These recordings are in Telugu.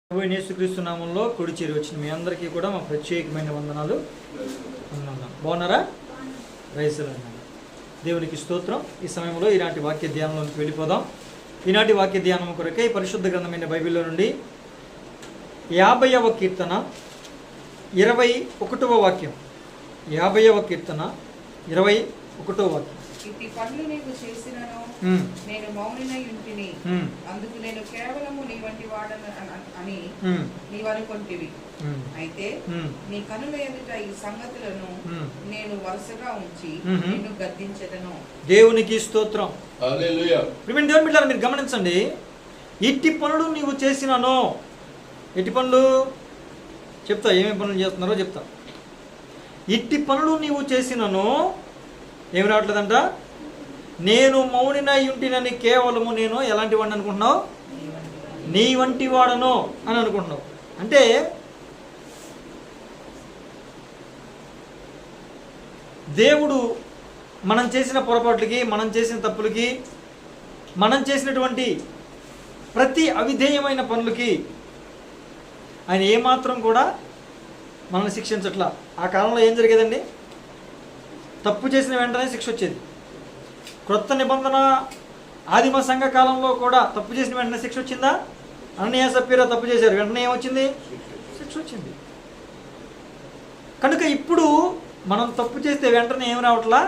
ప్రభు యేసుక్రీస్తు నామంలో కుడి చేరి వచ్చిన మీ అందరికీ కూడా మా ప్రత్యేకమైన వందనాలు. బాగున్నారా? రైతులన్నా దేవునికి స్తోత్రం. ఈ సమయంలో ఈనాటి వాక్య ధ్యానంలోకి వెళ్ళిపోదాం. ఈనాటి వాక్య ధ్యానం కొరకై పరిశుద్ధ గ్రంథమైన బైబిల్లో నుండి 50వ కీర్తన 21వ వాక్యం. 50వ కీర్తన 21వ వాక్యం. ఇట్టి పనులు నీవు చేసినను నేను మౌనినై ఉంటిని, అందుకు నేను కేవలము నీ వంటి వాడను అని నీవనుకొంటివి. అయితే నీ కనుల ఎదుట ఈ సంగతులను నేను వరుసగా ఉంచి నిన్ను గద్దించెదను. దేవునికి స్తోత్రం. హల్లెలూయా. దేవుని బిడ్డలారా, మీరు గమనించండి. ఇట్టి పనులు నీవు చేసినను. ఎట్టి పనులు చెప్తా, ఏమేమి పనులు చేస్తున్నారో చెప్తా. ఇట్టి పనులు నీవు చేసినను ఏమి రావట్లేదంట. నేను మౌనినై ఉంటినని కేవలము నేను ఎలాంటి వాడిని అనుకుంటున్నావు? నీ వంటి వాడను అని అనుకుంటున్నావు. అంటే దేవుడు మనం చేసిన పొరపాట్లకి, మనం చేసిన తప్పులకి, మనం చేసినటువంటి ప్రతి అవిధేయమైన పనులకి ఆయన ఏమాత్రం కూడా మనల్ని శిక్షించట్లా. ఆ కాలంలో ఏం జరిగేదండి? తప్పు చేసిన వెంటనే శిక్ష వచ్చేది. క్రొత్త నిబంధన ఆదిమ సంఘ కాలంలో కూడా తప్పు చేసిన వెంటనే శిక్ష వచ్చిందా? అననీయ సప్పీరా తప్పు చేశారు, వెంటనే ఏమొచ్చింది? శిక్ష వచ్చింది. కనుక ఇప్పుడు మనం తప్పు చేస్తే వెంటనే ఏమి రావట్లా?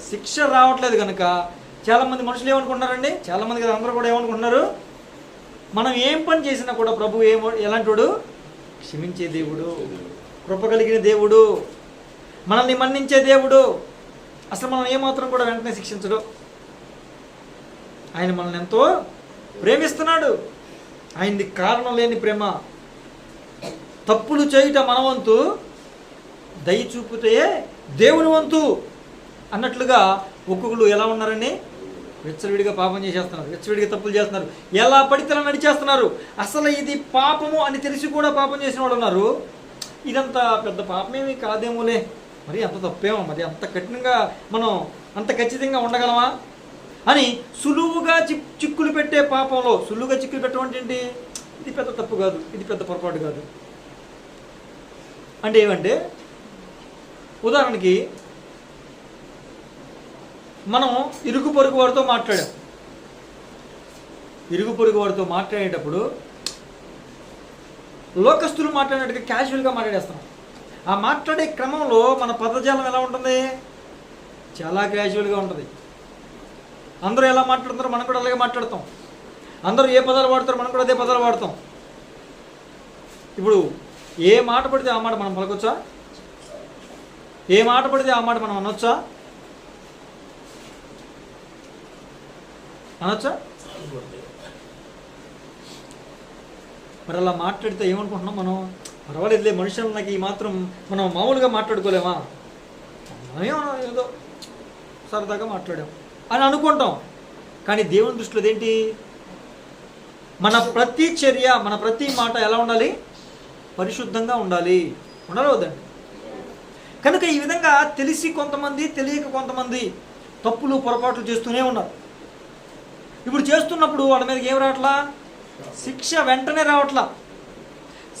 శిక్ష రావట్లేదు. కనుక చాలామంది మనుషులు ఏమనుకుంటున్నారండి? చాలామంది కదా, అందరూ కూడా ఏమనుకుంటున్నారు? మనం ఏం పని చేసినా కూడా ప్రభు ఎలాంటి వాడు? క్షమించే దేవుడు, కృప కలిగిన దేవుడు, మనల్ని మన్నించే దేవుడు. అసలు మనం ఏమాత్రం కూడా వెంటనే శిక్షించడు. ఆయన మనల్ని ఎంతో ప్రేమిస్తున్నాడు. ఆయనది కారణం లేని ప్రేమ. తప్పులు చేయుట మన వంతు, దయ చూపుతే దేవుని వంతు అన్నట్లుగా ఒక్కొక్కరు ఎలా ఉన్నారండి? విచ్చలవిడిగా పాపం చేసేస్తున్నారు, విచ్చలవిడిగా తప్పులు చేస్తున్నారు, ఎలా పడితే అలా నడిచేస్తున్నారు. అసలు ఇది పాపము అని తెలిసి కూడా పాపం చేసిన వాళ్ళు ఉన్నారు. ఇదంతా పెద్ద పాపమేమి కాదేమోలే, మరి అంత తప్పేమో, మరి అంత కఠినంగా మనం అంత ఖచ్చితంగా ఉండగలమా అని సులువుగా చిక్కులు పెట్టే పాపంలో, సులువుగా చిక్కులు పెట్టడం ఏంటి? ఇది పెద్ద తప్పు కాదు, ఇది పెద్ద పొరపాటు కాదు అంటే ఏమంటే, ఉదాహరణకి మనం ఇరుగు పొరుగు వారితో మాట్లాడాం. ఇరుగు పొరుగు వారితో మాట్లాడేటప్పుడు లోకస్తులు మాట్లాడినట్టుగా క్యాజువల్గా మాట్లాడేస్తాం. ఆ మాట్లాడే క్రమంలో మన పదజాలం ఎలా ఉంటుంది? చాలా క్యాజువల్గా ఉంటుంది. అందరూ ఎలా మాట్లాడుతారో మనం కూడా అలాగే మాట్లాడతాం. అందరూ ఏ పదాలు వాడతారో మనం కూడా అదే పదాలు వాడతాం. ఇప్పుడు ఏ మాట పడితే ఆ మాట మనం పలకొచ్చా? ఏ మాట పడితే ఆ మాట మనం అనొచ్చా? అనొచ్చా? మరి అలా మాట్లాడితే ఏమనుకుంటున్నాం మనం? పర్వాలేదులే, మనుషులకి ఈ మాత్రం మనం మామూలుగా మాట్లాడుకోలేమా, ఏదో సరదాగా మాట్లాడాం అని అనుకుంటాం. కానీ దేవుని దృష్టిలో ఏంటి? మన ప్రతి చర్య, మన ప్రతి మాట ఎలా ఉండాలి? పరిశుద్ధంగా ఉండాలి. ఉండాలి వద్దండి. కనుక ఈ విధంగా తెలిసి కొంతమంది, తెలియక కొంతమంది తప్పులు పొరపాట్లు చేస్తూనే ఉన్నారు. ఇప్పుడు చేస్తున్నప్పుడు వాళ్ళ మీద ఏం రావట్లా? శిక్ష వెంటనే రావట్లా.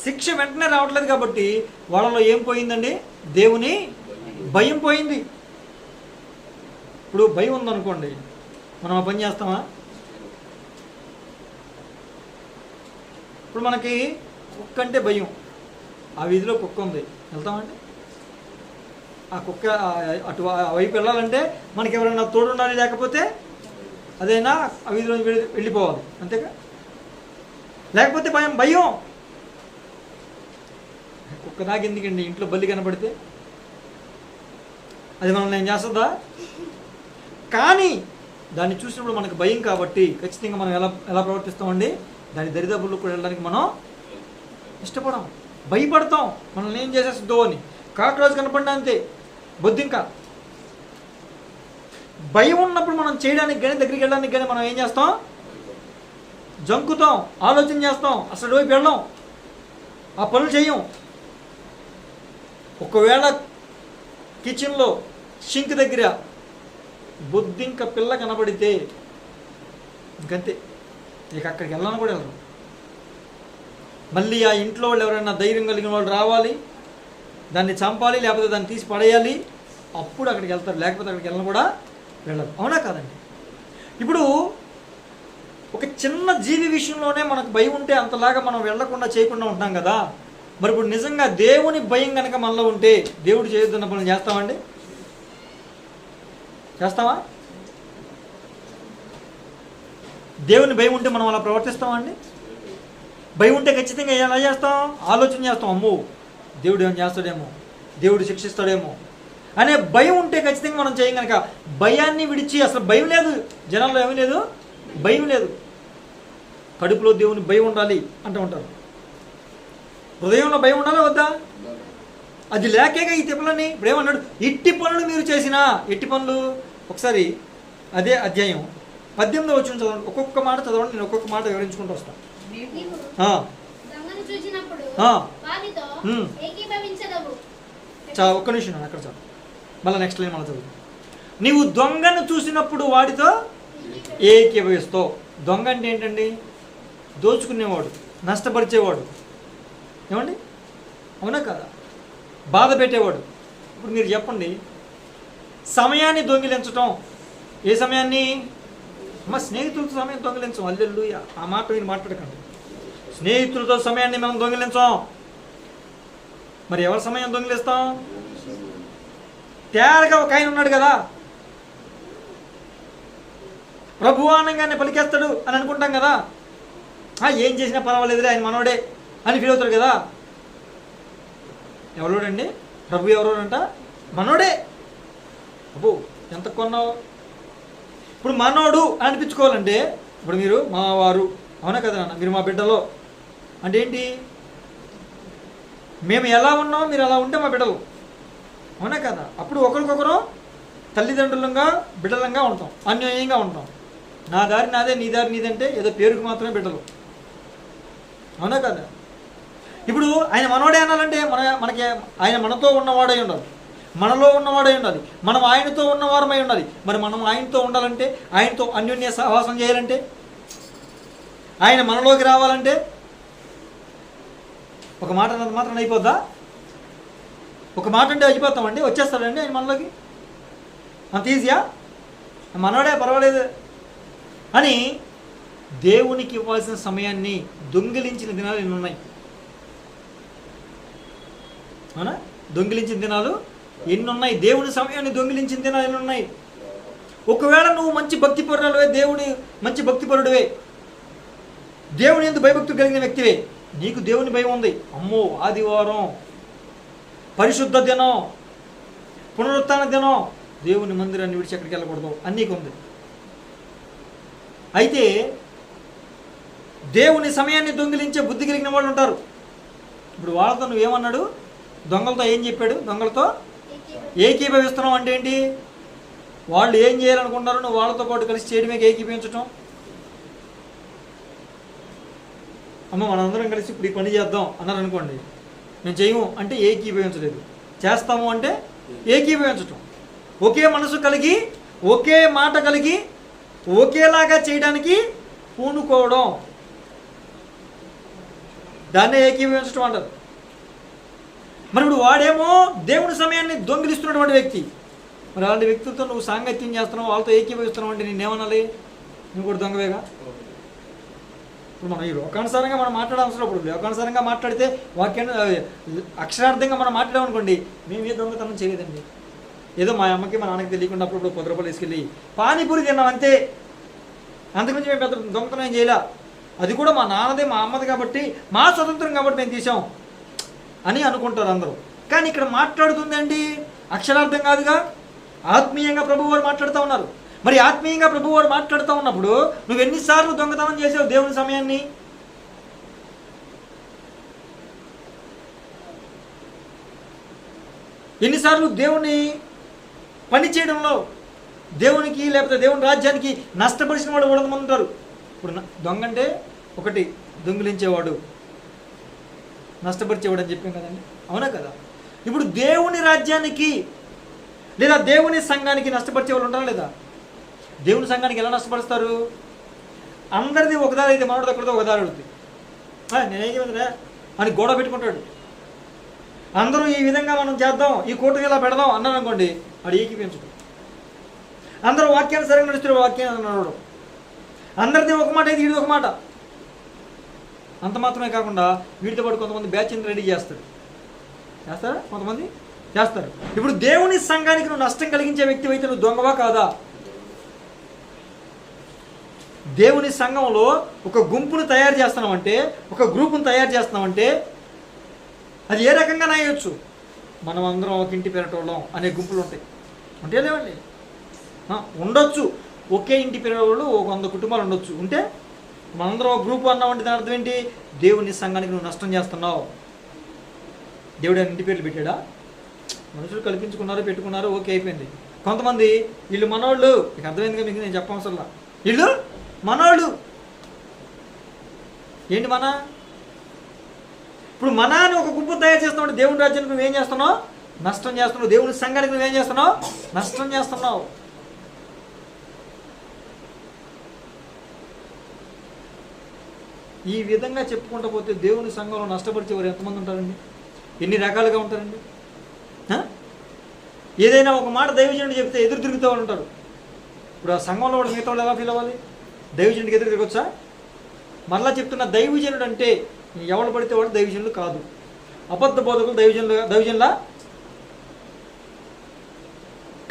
శిక్ష వెంటనే రావట్లేదు కాబట్టి వాళ్ళలో ఏం పోయిందండి? దేవుని భయం పోయింది. ఇప్పుడు భయం ఉందనుకోండి, మనం ఆ పని చేస్తామా? ఇప్పుడు మనకి కుక్క అంటే భయం. ఆ వీధిలో కుక్క ఉంది, వెళ్తామండి? ఆ కుక్క అటు వైపు వెళ్ళాలంటే మనకి ఎవరైనా తోడు ఉండాలి, లేకపోతే అదైనా ఆ వీధిలో వెళ్ళిపోవాలి, అంతేగా? లేకపోతే భయం. కుక్క దాకా ఎందుకండి? ఇంట్లో బల్లి కనపడితే అది మనల్ని ఏం చేస్తుందా? కానీ దాన్ని చూసినప్పుడు మనకు భయం కాబట్టి ఖచ్చితంగా మనం ఎలా ప్రవర్తిస్తామండి? దాని దరిదాపుల్లో కూడా వెళ్ళడానికి మనం ఇష్టపడం, భయపడతాం. మనల్ని ఏం చేసేస్తుందో అని. కాక్రోచ్ కనపడినా అంతే, బొద్దింక. భయం ఉన్నప్పుడు మనం చేయడానికి కానీ, దగ్గరికి వెళ్ళడానికి కానీ మనం ఏం చేస్తాం? జంకుతాం, ఆలోచన చేస్తాం, అసలు వైపు వెళ్ళాం, ఆ పనులు చేయం. ఒకవేళ కిచెన్లో షింక్ దగ్గర బొద్దింక పిల్ల కనబడితే ఇంకంతే, ఇక అక్కడికి వెళ్ళాలని కూడా వెళ్ళరు. మళ్ళీ ఆ ఇంట్లో వాళ్ళు ఎవరైనా ధైర్యం కలిగిన వాళ్ళు రావాలి, దాన్ని చంపాలి, లేకపోతే దాన్ని తీసి పడేయాలి, అప్పుడు అక్కడికి వెళ్తారు. లేకపోతే అక్కడికి వెళ్ళిన కూడా వెళ్ళరు. అవునా కాదండి? ఇప్పుడు ఒక చిన్న జీవి విషయంలోనే మనకు భయం ఉంటే అంతలాగా మనం వెళ్ళకుండా చేయకుండా ఉంటాం కదా. మరి ఇప్పుడు నిజంగా దేవుని భయం కనుక మనలో ఉంటే దేవుడు చేయొద్దన్న పనులు చేస్తామండి? చేస్తామా? దేవుని భయం ఉంటే మనం అలా ప్రవర్తిస్తామండి? భయం ఉంటే ఖచ్చితంగా ఎలా చేస్తాం? ఆలోచన చేస్తాం, అమ్మో దేవుడు ఏం చేస్తాడేమో, దేవుడు శిక్షిస్తాడేమో అనే భయం ఉంటే ఖచ్చితంగా మనం చేయం. కనుక భయాన్ని విడిచి, అసలు భయం లేదు జనాల్లో, ఏమీ లేదు, భయం లేదు. కడుపులో దేవుని భయం ఉండాలి అంటూ ఉంటారు. హృదయంలో భయం ఉండాలా వద్దా? అది లేకేగా ఈ తిప్పలని. ఇప్పుడు ఏమన్నాడు? ఇట్టి పనులు మీరు చేసినా. ఎట్టి పనులు? ఒకసారి అదే అధ్యాయం 18వ వచనం చదవండి. ఒక్కొక్క మాట చదవండి, నేను ఒక్కొక్క మాట వివరించుకుంటూ వస్తాను. ఒక్క నిమిషం అక్కడ చాలు, మళ్ళీ నెక్స్ట్ లైన్ మళ్ళీ చదువు. నీవు దొంగను చూసినప్పుడు వాడితో ఏకీభవిస్తావు. దొంగ అంటే ఏంటండి? దోచుకునేవాడు, నష్టపరిచేవాడు. ఏమండి? అవునా కదా? బాధ పెట్టేవాడు. ఇప్పుడు మీరు చెప్పండి, సమయాన్ని దొంగిలించటం. ఏ సమయాన్ని? మా స్నేహితులతో సమయం దొంగిలించాం. అల్లెల్లుయా, ఆ మాట మీరు మాట్లాడకండి. స్నేహితులతో సమయాన్ని మనం దొంగిలించాం. మరి ఎవరి సమయం దొంగిలిస్తాం? తేరగా ఒక ఆయన ఉన్నాడు కదా, ప్రభువానంగానే పలికేస్తాడు అని అనుకుంటాం కదా. ఏం చేసినా పర్వాలేదులే, ఆయన మనోడే అని ఫీల్ అవుతాడు కదా. ఎవరోడండి? ప్రభు ఎవరోడంట? మనోడే. అబ్బో ఎంత కొన్నావు. ఇప్పుడు మనోడు అనిపించుకోవాలంటే, ఇప్పుడు మీరు మా వారు, అవునా కదా నాన్న, మీరు మా బిడ్డలో అంటే ఏంటి? మేము ఎలా ఉన్నామో మీరు అలా ఉంటే మా బిడ్డలు, అవునా కదా? అప్పుడు ఒకరికొకరు తల్లిదండ్రులంగా బిడ్డలంగా ఉంటాం, అన్యోన్యంగా ఉంటాం. నా దారి నాదే, నీ దారి నీదంటే ఏదో పేరుకు మాత్రమే బిడ్డలు, అవునా కదా? ఇప్పుడు ఆయన మనోడే అనాలంటే మనకి ఆయన మనతో ఉన్నవాడై ఉండాలి, మనలో ఉన్నవాడై ఉండాలి, మనం ఆయనతో ఉన్నవారమై ఉండాలి. మరి మనం ఆయనతో ఉండాలంటే, ఆయనతో అన్యోన్య సహవాసం చేయాలంటే, ఆయన మనలోకి రావాలంటే ఒక మాట అన్నది మాత్రం అయిపోద్దా? ఒక మాట అంటే అయిపోతామండి, వచ్చేస్తాడండి ఆయన మనలోకి? అంత ఈజీయా? మనోడే పర్వాలేదు అని దేవునికి ఇవ్వాల్సిన సమయాన్ని దొంగిలించిన దినాలు ఎన్ని ఉన్నాయి? అవునా? దొంగిలించిన దినాలు ఎన్ని ఉన్నాయి? దేవుని సమయాన్ని దొంగిలించిన దినాలు ఎన్ని ఉన్నాయి? ఒకవేళ నువ్వు మంచి భక్తిపరుడువే, దేవుని మంచి భక్తిపరుడువే, దేవుని ఎందుకు భయభక్తులు కలిగిన వ్యక్తివే, నీకు దేవుని భయం ఉంది, అమ్మో ఆదివారం, పరిశుద్ధ దినం, పునరుత్థాన దినం, దేవుని మందిరాన్ని విడిచి ఎక్కడికి వెళ్ళకూడదు అని నీకు ఉంది. అయితే దేవుని సమయాన్ని దొంగిలించే బుద్ధి కలిగిన వాళ్ళు ఉంటారు. ఇప్పుడు వాళ్ళతో నువ్వేమన్నాడు? దొంగలతో ఏం చెప్పాడు? దొంగలతో ఏకీభవిస్తున్నావు అంటే ఏంటి? వాళ్ళు ఏం చేయాలనుకుంటారో నువ్వు వాళ్ళతో పాటు కలిసి చేయడమే ఏకీభవించటం. అమ్మ మనందరం కలిసి ఇప్పుడు ఈ పని చేద్దాం అన్నారనుకోండి, మేము చేయము అంటే ఏకీభవించలేదు, చేస్తాము అంటే ఏకీభవించటం. ఒకే మనసు కలిగి, ఒకే మాట కలిగి, ఒకేలాగా చేయడానికి పూనుకోవడం, దాన్నే ఏకీభవించడం అంటారు. మరి ఇప్పుడు వాడేమో దేవుని సమయాన్ని దొంగిలిస్తున్నటువంటి వ్యక్తి. మరి అలాంటి వ్యక్తులతో నువ్వు సాంగత్యం చేస్తున్నావు, వాళ్ళతో ఏకీభవిస్తున్నావు అంటే నేనేమనాలి? నువ్వు కూడా దొంగవేగా. ఇప్పుడు మనం ఈ లోకానుసారంగా మనం మాట్లాడాల్సిన, ఇప్పుడు లోకానుసారంగా మాట్లాడితే వాక్యాన్ని అక్షరార్థంగా మనం మాట్లాడామనుకోండి, మేము ఏ దొంగతనం చేయలేదండి, ఏదో మా అమ్మకి మా నాన్నకి తెలియకుండా అప్పుడు 10 రూపాయలు తీసుకెళ్ళి పానీపూరి తిన్నాం అంతే, అంతకుమించి మేము పెద్ద దొంగతనం ఏం చేయలే, అది కూడా మా నాన్నదే మా అమ్మది కాబట్టి మా స్వతంత్రం కాబట్టి మేము తీసాం అని అనుకుంటారు అందరూ. కానీ ఇక్కడ మాట్లాడుతుందండి అక్షరార్థం కాదుగా, ఆత్మీయంగా ప్రభు వారు మాట్లాడుతూ ఉన్నారు. మరి ఆత్మీయంగా ప్రభు వారు మాట్లాడుతూ ఉన్నప్పుడు నువ్వు ఎన్నిసార్లు దొంగతనం చేసావు దేవుని సమయాన్ని? ఎన్నిసార్లు దేవుని పని చేయడంలో దేవునికి లేకపోతే దేవుని రాజ్యానికి నష్టపరిచిన వాడు కూడా ఉంటారు. ఇప్పుడు దొంగ అంటే ఒకటి దొంగిలించేవాడు, నష్టపరిచేవాడు అని చెప్పాం కదండి, అవునా కదా? ఇప్పుడు దేవుని రాజ్యానికి లేదా దేవుని సంఘానికి నష్టపరిచే వాళ్ళు ఉంటారా లేదా? దేవుని సంఘానికి ఎలా నష్టపరుస్తారు? అందరిది ఒకదారి అయితే మనోడు ఒకరితో ఒకదారి అడుగుతుంది. నేనేమిందిరా అని గొడవ పెట్టుకుంటాడు. అందరూ ఈ విధంగా మనం చేద్దాం, ఈ కూటమి ఇలా పెడదాం అన్నాను అనుకోండి, అది ఏకీపించడు. అందరూ వాక్యానుసారంగా నడుస్తారు, వాక్యాన్ని నడవడం. అందరిది ఒక మాట, ఇది ఒక మాట. అంత మాత్రమే కాకుండా వీటితో పాటు కొంతమంది బ్యాచ్ని రెడీ చేస్తారా? కొంతమంది చేస్తారు. ఇప్పుడు దేవుని సంఘానికి నువ్వు నష్టం కలిగించే వ్యక్తి అయితే నువ్వు దొంగవా కాదా? దేవుని సంఘంలో ఒక గుంపును తయారు చేస్తున్నామంటే, ఒక గ్రూపును తయారు చేస్తున్నామంటే అది ఏ రకంగా నాయొచ్చు? మనం అందరం ఒక ఇంటి పెరటోళ్ళం అనే గుంపులు ఉంటాయి. ఉంటే లేవండి, ఉండొచ్చు. ఒకే ఇంటి పెరటోళ్ళు ఒక 100 కుటుంబాలు ఉండొచ్చు. ఉంటే మనందరం ఒక గ్రూపు అన్నామంటే దాని అర్థం ఏంటి? దేవుని సంఘానికి నువ్వు నష్టం చేస్తున్నావు. దేవుడు ఇంటి పేర్లు పెట్టాడా? మనుషులు కల్పించుకున్నారు, పెట్టుకున్నారు, ఓకే అయిపోయింది. కొంతమంది వీళ్ళు మనోళ్ళు, మీకు అర్థమైందిగా, మీకు నేను చెప్పవసరంలా, వీళ్ళు మనోళ్ళు. ఏంటి మన? ఇప్పుడు మన అని ఒక గుంపు తయారు చేస్తున్నావు. దేవుని రాజ్యానికి నువ్వేం చేస్తున్నావు? నష్టం చేస్తున్నావు. దేవుని సంఘానికి నువ్వేం చేస్తున్నావు? నష్టం చేస్తున్నావు. ఈ విధంగా చెప్పుకుంటూ పోతే దేవుని సంఘంలో నష్టపరిచేవారు ఎంతమంది ఉంటారండి? ఎన్ని రకాలుగా ఉంటారండి? ఏదైనా ఒక మాట దైవజనుడు చెప్తే ఎదురు తిరుగుతూ ఉంటారు. ఇప్పుడు ఆ సంఘంలో కూడా మిగతా వాళ్ళు ఎలా ఫీల్ అవ్వాలి? దైవజనుడికి ఎదురు తిరగొచ్చా? మరలా చెప్తున్న, దైవజనుడు అంటే ఎవరు పడితే వాడు దైవజనులు కాదు. అబద్ధ బోధకులు దైవజనుల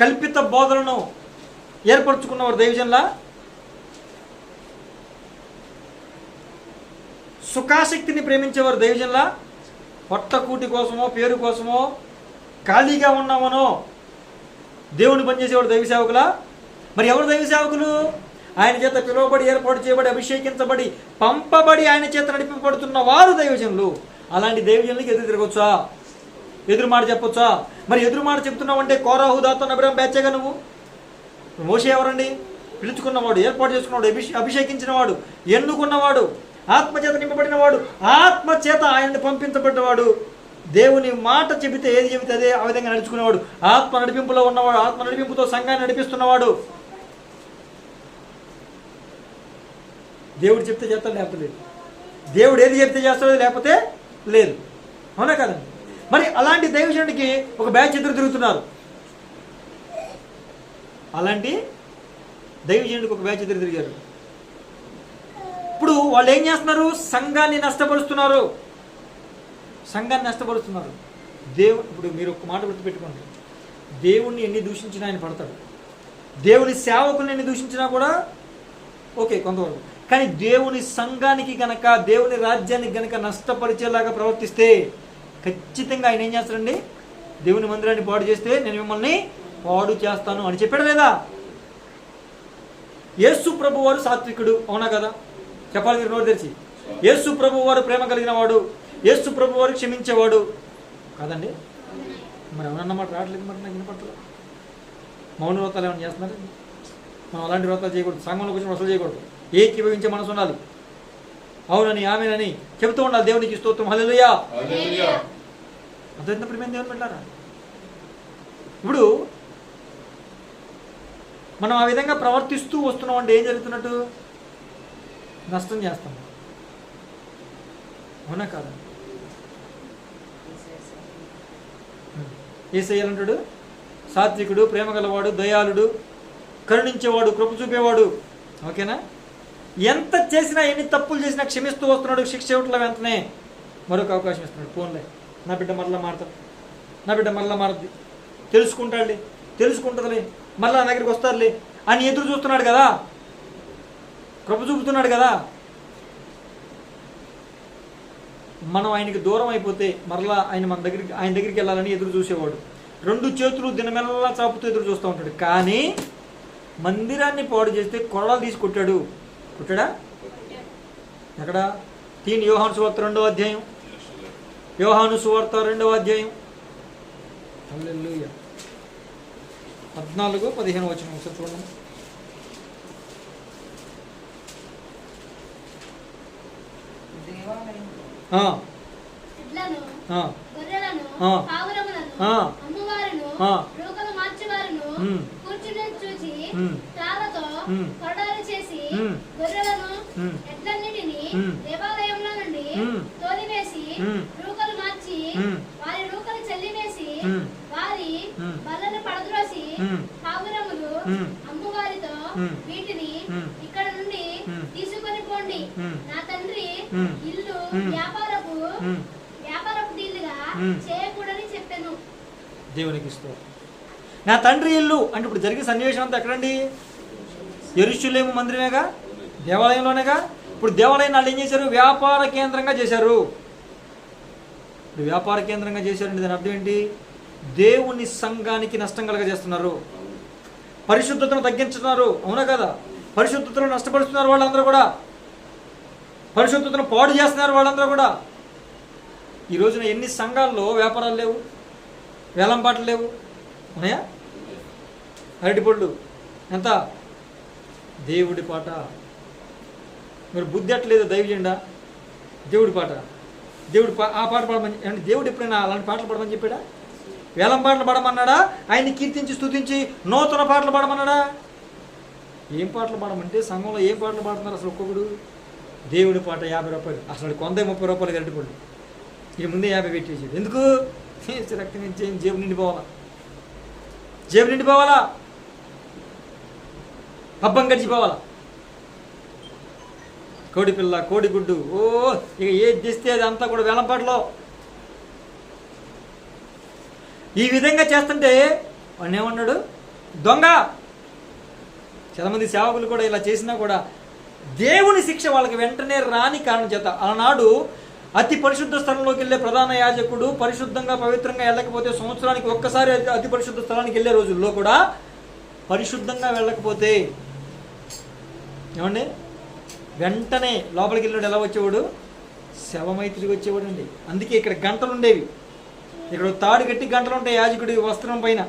కల్పిత బోధలను ఏర్పరచుకున్నవారు దైవజనుల సుఖాశక్తిని ప్రేమించేవారు దైవజనుల పొట్టకూటి కోసమో పేరు కోసమో ఖాళీగా ఉన్నామనో దేవుని పనిచేసేవాడు దైవ సేవకులా? మరి ఎవరు దైవ సేవకులు? ఆయన చేత పిలువబడి, ఏర్పాటు చేయబడి, అభిషేకించబడి, పంపబడి ఆయన చేత నడిపింపబడుతున్న వారు దైవజనులు. అలాంటి దైవజనులకి ఎదురు తిరగొచ్చా? ఎదురు మాట చెప్పొచ్చా? మరి ఎదురు మాట చెప్తున్నావు అంటే కోరాహు, దాతాను, అబీరాము బ్యాచేగా నువ్వు. మోషే ఎవరండి? పిలుచుకున్నవాడు, ఏర్పాటు చేసుకున్నవాడు, అభిషేకించినవాడు, ఎన్నుకున్నవాడు, ఆత్మచేత నింపబడినవాడు, ఆత్మచేత ఆయన్ని పంపించబడ్డవాడు. దేవుని మాట చెబితే ఏది చెబితే అదే ఆ విధంగా నడుచుకునేవాడు. ఆత్మ నడిపింపులో ఉన్నవాడు, ఆత్మ నడిపింపుతో సంఘాన్ని నడిపిస్తున్నవాడు. దేవుడు చెప్తే చేస్తాడు, లేకపోతే లేదు. దేవుడు ఏది చెప్తే చేస్తాడో, లేకపోతే లేదు. అవునా కదండి? మరి అలాంటి దైవజనుడికి ఒక బ్యాచ్ ఎదురు తిరుగుతున్నారు. అలాంటి దైవజనుడికి ఒక బ్యాచ్ ఎదురు తిరిగారు. ఇప్పుడు వాళ్ళు ఏం చేస్తున్నారు? సంఘాన్ని నష్టపరుస్తున్నారు. సంఘాన్ని నష్టపరుస్తున్నారు. ఇప్పుడు మీరు ఒక మాట గుర్తుపెట్టుకోండి, దేవుణ్ణి ఎన్ని దూషించినా ఆయన పడతాడు. దేవుని సేవకుల్ని ఎన్ని దూషించినా కూడా ఓకే కొంతవరకు. కానీ దేవుని సంఘానికి గనక, దేవుని రాజ్యానికి గనక నష్టపరిచేలాగా ప్రవర్తిస్తే ఖచ్చితంగా ఆయన ఏం చేస్తాడండి? దేవుని మందిరాన్ని పాడు చేస్తే నేను మిమ్మల్ని పాడు చేస్తాను అని చెప్పాడు లేదా? యేసు ప్రభు వారు సాత్వికుడు, అవునా కదా? చెప్పాలి మీరు నోరు తెరిచి. యేసు ప్రభు వారు ప్రేమ కలిగిన వాడు, యేసు ప్రభు వారు క్షమించేవాడు కాదండి? మరి ఎవరన్నమాట రావట్లేదు. మరి నాకు వినపడలేదు. మౌన వ్రతాలు ఏమైనా చేస్తున్నారు? మనం అలాంటి వ్రతాలు చేయకూడదు. సంఘంలోకి వచ్చిన అసలు చేయకూడదు. ఏకీభవించే మనసు ఉండాలి. అవునని, ఆమెనని చెబుతూ ఉండాలి. దేవునికి స్తోత్రం, హల్లెలూయా. అర్థమైనప్పుడు మేము దేవుని పెట్టారా? ఇప్పుడు మనం ఆ విధంగా ప్రవర్తిస్తూ వస్తున్నాం అంటే ఏం జరుగుతున్నట్టు? నష్టం చేస్తాం. అవునా కాదా? యేసయ్య అంటాడు, సాత్వికుడు, ప్రేమ గలవాడు, దయాళుడు, కరుణించేవాడు, కృప చూపేవాడు. ఓకేనా? ఎంత చేసినా, ఎన్ని తప్పులు చేసినా క్షమిస్తూ వస్తున్నాడు. శిక్ష ఇవ్వట్ల వెంటనే మరొక అవకాశం ఇస్తున్నాడు. ఫోన్లే, నా బిడ్డ మరలా మారుతాడు, నా బిడ్డ మరలా మారుద్ది, తెలుసుకుంటాడులే, తెలుసుకుంటుందిలే, మరలా నా దగ్గరికి వస్తారులే అని ఎదురు చూస్తున్నాడు కదా, కృప చూపుతున్నాడు కదా. మనం ఆయనకి దూరం అయిపోతే మరలా ఆయన దగ్గరికి వెళ్ళాలని ఎదురు చూసేవాడు. 2 చేతులు దినమెల్లా చాపుతూ ఎదురు చూస్తూ ఉంటాడు. కానీ మందిరాన్ని పాడు చేస్తే కొరడాలు తీసి కొట్టాడా? ఎక్కడ? యోహాను సువార్త 2వ అధ్యాయం. యోహాను సువార్త 2వ అధ్యాయం హల్లెలూయా 14-15 వచనం ఒకసారి చూడండి. చేసి గొర్రెలను ఎడ్లన్నిటిని దేవాలయంలో నుండి చేసి రూకలు మార్చి వారి రూకలు చెల్లివేసి వారి బల్లను పడద్రోసి పావురములు అమ్మువారితో వీటిని ఇక్కడ నుండి తీసుకొని పోండి. నా తండ్రి ఇల్లు వ్యాపారపు దీనిగా చేయకూడని చెప్పాను. దేవునికి ఇష్టం. నా తండ్రి ఇల్లు అంటే ఇప్పుడు జరిగే సన్నివేశం అంతా ఎక్కడండి? యెరూషలేము మందిరమేగా, దేవాలయంలోనేగా. ఇప్పుడు దేవాలయం వాళ్ళు ఏం చేశారు? వ్యాపార కేంద్రంగా చేశారు. ఇప్పుడు వ్యాపార కేంద్రంగా చేశారండి. దాని అర్థం ఏంటి? దేవుని సంఘానికి నష్టం కలగజేస్తున్నారు, పరిశుద్ధతను తగ్గించుతున్నారు. అవునా కదా? పరిశుద్ధతను నష్టపరుస్తున్నారు వాళ్ళందరూ కూడా, పరిశుద్ధతను పాడు చేస్తున్నారు వాళ్ళందరూ కూడా. ఈ రోజున ఎన్ని సంఘాల్లో వ్యాపారాలు లేవు, వేలంపాట్లు లేవు, ఉన్నాయా? అరటిపళ్ళు ఎంత? దేవుడి పాట. మీరు బుద్ధి అట్లేదు దైవజెండా, దేవుడి పాట, ఆ పాట పాడమని అంటే దేవుడు ఎప్పుడైనా అలాంటి పాటలు పాడమని చెప్పాడా? వేలం పాటలు పాడమన్నాడా? ఆయన్ని కీర్తించి స్తుతించి నూతన పాటలు పాడమన్నాడా? ఏం పాటలు పాడమంటే సంఘంలో ఏం పాటలు పాడుతున్నారు అసలు? ఒక్కొక్కడు దేవుడి పాట 50 రూపాయలు, అసలు 130 రూపాయలు అరటిపళ్ళు. ఇక ముందే 50 పెట్టేసేది ఎందుకు? రక్తం నుంచి జేబు నిండిపోవాలా, జేబు నిండిపోవాలా, పబ్బం గడిచిపోవాలా. కోడి పిల్ల, కోడి గుడ్డు, ఇక ఏది తెస్తే అది అంతా కూడా వేలంపాటలో. ఈ విధంగా చేస్తుంటే వాడిని ఏమన్నాడు? దొంగ. చాలామంది సేవకులు కూడా ఇలా చేసినా కూడా దేవుని శిక్ష వాళ్ళకి వెంటనే రాని కారణం చేత, ఆనాడు అతి పరిశుద్ధ స్థలంలోకి వెళ్ళే ప్రధాన యాజకుడు పరిశుద్ధంగా పవిత్రంగా వెళ్ళకపోతే, సంవత్సరానికి ఒక్కసారి అతి పరిశుద్ధ స్థలానికి వెళ్ళే రోజుల్లో కూడా పరిశుద్ధంగా వెళ్ళకపోతే ఏమండి వెంటనే లోపలికి వెళ్ళినాడు ఎలా వచ్చేవాడు? శవమై తిరిగి వచ్చేవాడు అండి. అందుకే ఇక్కడ గంటలు ఉండేవి, ఇక్కడ తాడు కట్టి గంటలు ఉంటాయి యాజకుడి వస్త్రం పైన.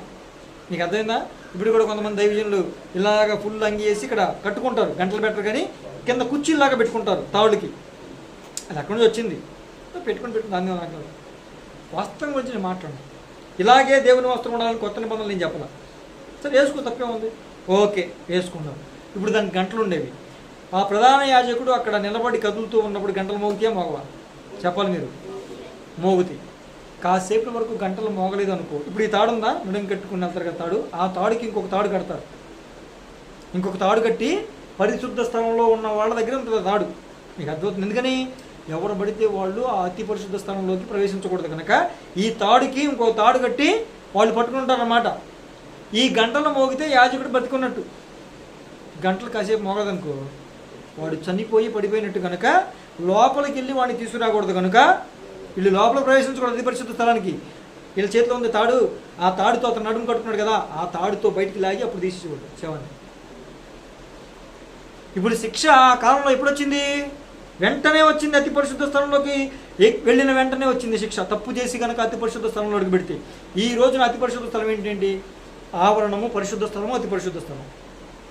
నీకు అర్థమైందా? ఇప్పుడు కూడా కొంతమంది దైవజనులు ఇలాగా ఫుల్ అంగి వేసి ఇక్కడ కట్టుకుంటారు, గంటలు పెట్టరు కానీ కింద కుర్చీలాగా పెట్టుకుంటారు తాడుకి. అది అక్కడి నుంచి వచ్చింది, పెట్టుకుని దాన్ని నాకు వస్త్రం గురించి నేను మాట్లాడు. ఇలాగే దేవుని వస్త్రం ఉండాలని కొత్త నిబంధనలు నేను చెప్పాల. సరే వేసుకో, తప్పే ఉంది, ఓకే వేసుకున్నాం. ఇప్పుడు దానికి గంటలు ఉండేవి. ఆ ప్రధాన యాజకుడు అక్కడ నిలబడి కదులుతూ ఉన్నప్పుడు గంటలు మోగితే మోగవా? చెప్పాలి మీరు. మోగుతాయి. కాసేపటి వరకు గంటలు మోగలేదు అనుకో, ఇప్పుడు ఈ తాడు ఉందా, నడుం కట్టుకుని వెళ్తారు కదా తాడు, ఆ తాడుకి ఇంకొక తాడు కడతారు. ఇంకొక తాడు కట్టి పరిశుద్ధ స్థలంలో ఉన్న వాళ్ళ దగ్గర ఉంటుంది తాడు. మీకు అర్థమవుతుంది. ఎందుకని? ఎవరు పడితే వాళ్ళు ఆ అతి పరిశుద్ధ స్థలంలోకి ప్రవేశించకూడదు కనుక ఈ తాడుకి ఇంకొక తాడు కట్టి వాళ్ళు పట్టుకుంటారన్నమాట. ఈ గంటలు మోగితే యాజకుడు బతికున్నట్టు. గంటలు కాసేపు మోగదనుకో వాడు చనిపోయి పడిపోయినట్టు కనుక లోపలికి వెళ్ళి వాడిని తీసుకురాకూడదు కనుక వీళ్ళు లోపల ప్రవేశించకూడదు అతి పరిశుద్ధ స్థలానికి. వీళ్ళ చేతిలో ఉంది తాడు, ఆ తాడుతో అతను నడుము కట్టుకున్నాడు కదా, ఆ తాడుతో బయటికి లాగి అప్పుడు తీసేవాడు శవాన్ని. ఇప్పుడు శిక్ష ఆ కాలంలో ఎప్పుడు వచ్చింది? వెంటనే వచ్చింది. అతి పరిశుద్ధ స్థలంలోకి వెళ్ళిన వెంటనే వచ్చింది శిక్ష. తప్పు చేసి కనుక అతి పరిశుద్ధ స్థలంలోకి పెడితే. ఈ రోజున అతి పరిశుద్ధ స్థలం ఏంటండి? ఆవరణము, పరిశుద్ధ స్థలము, అతి పరిశుద్ధ స్థలం.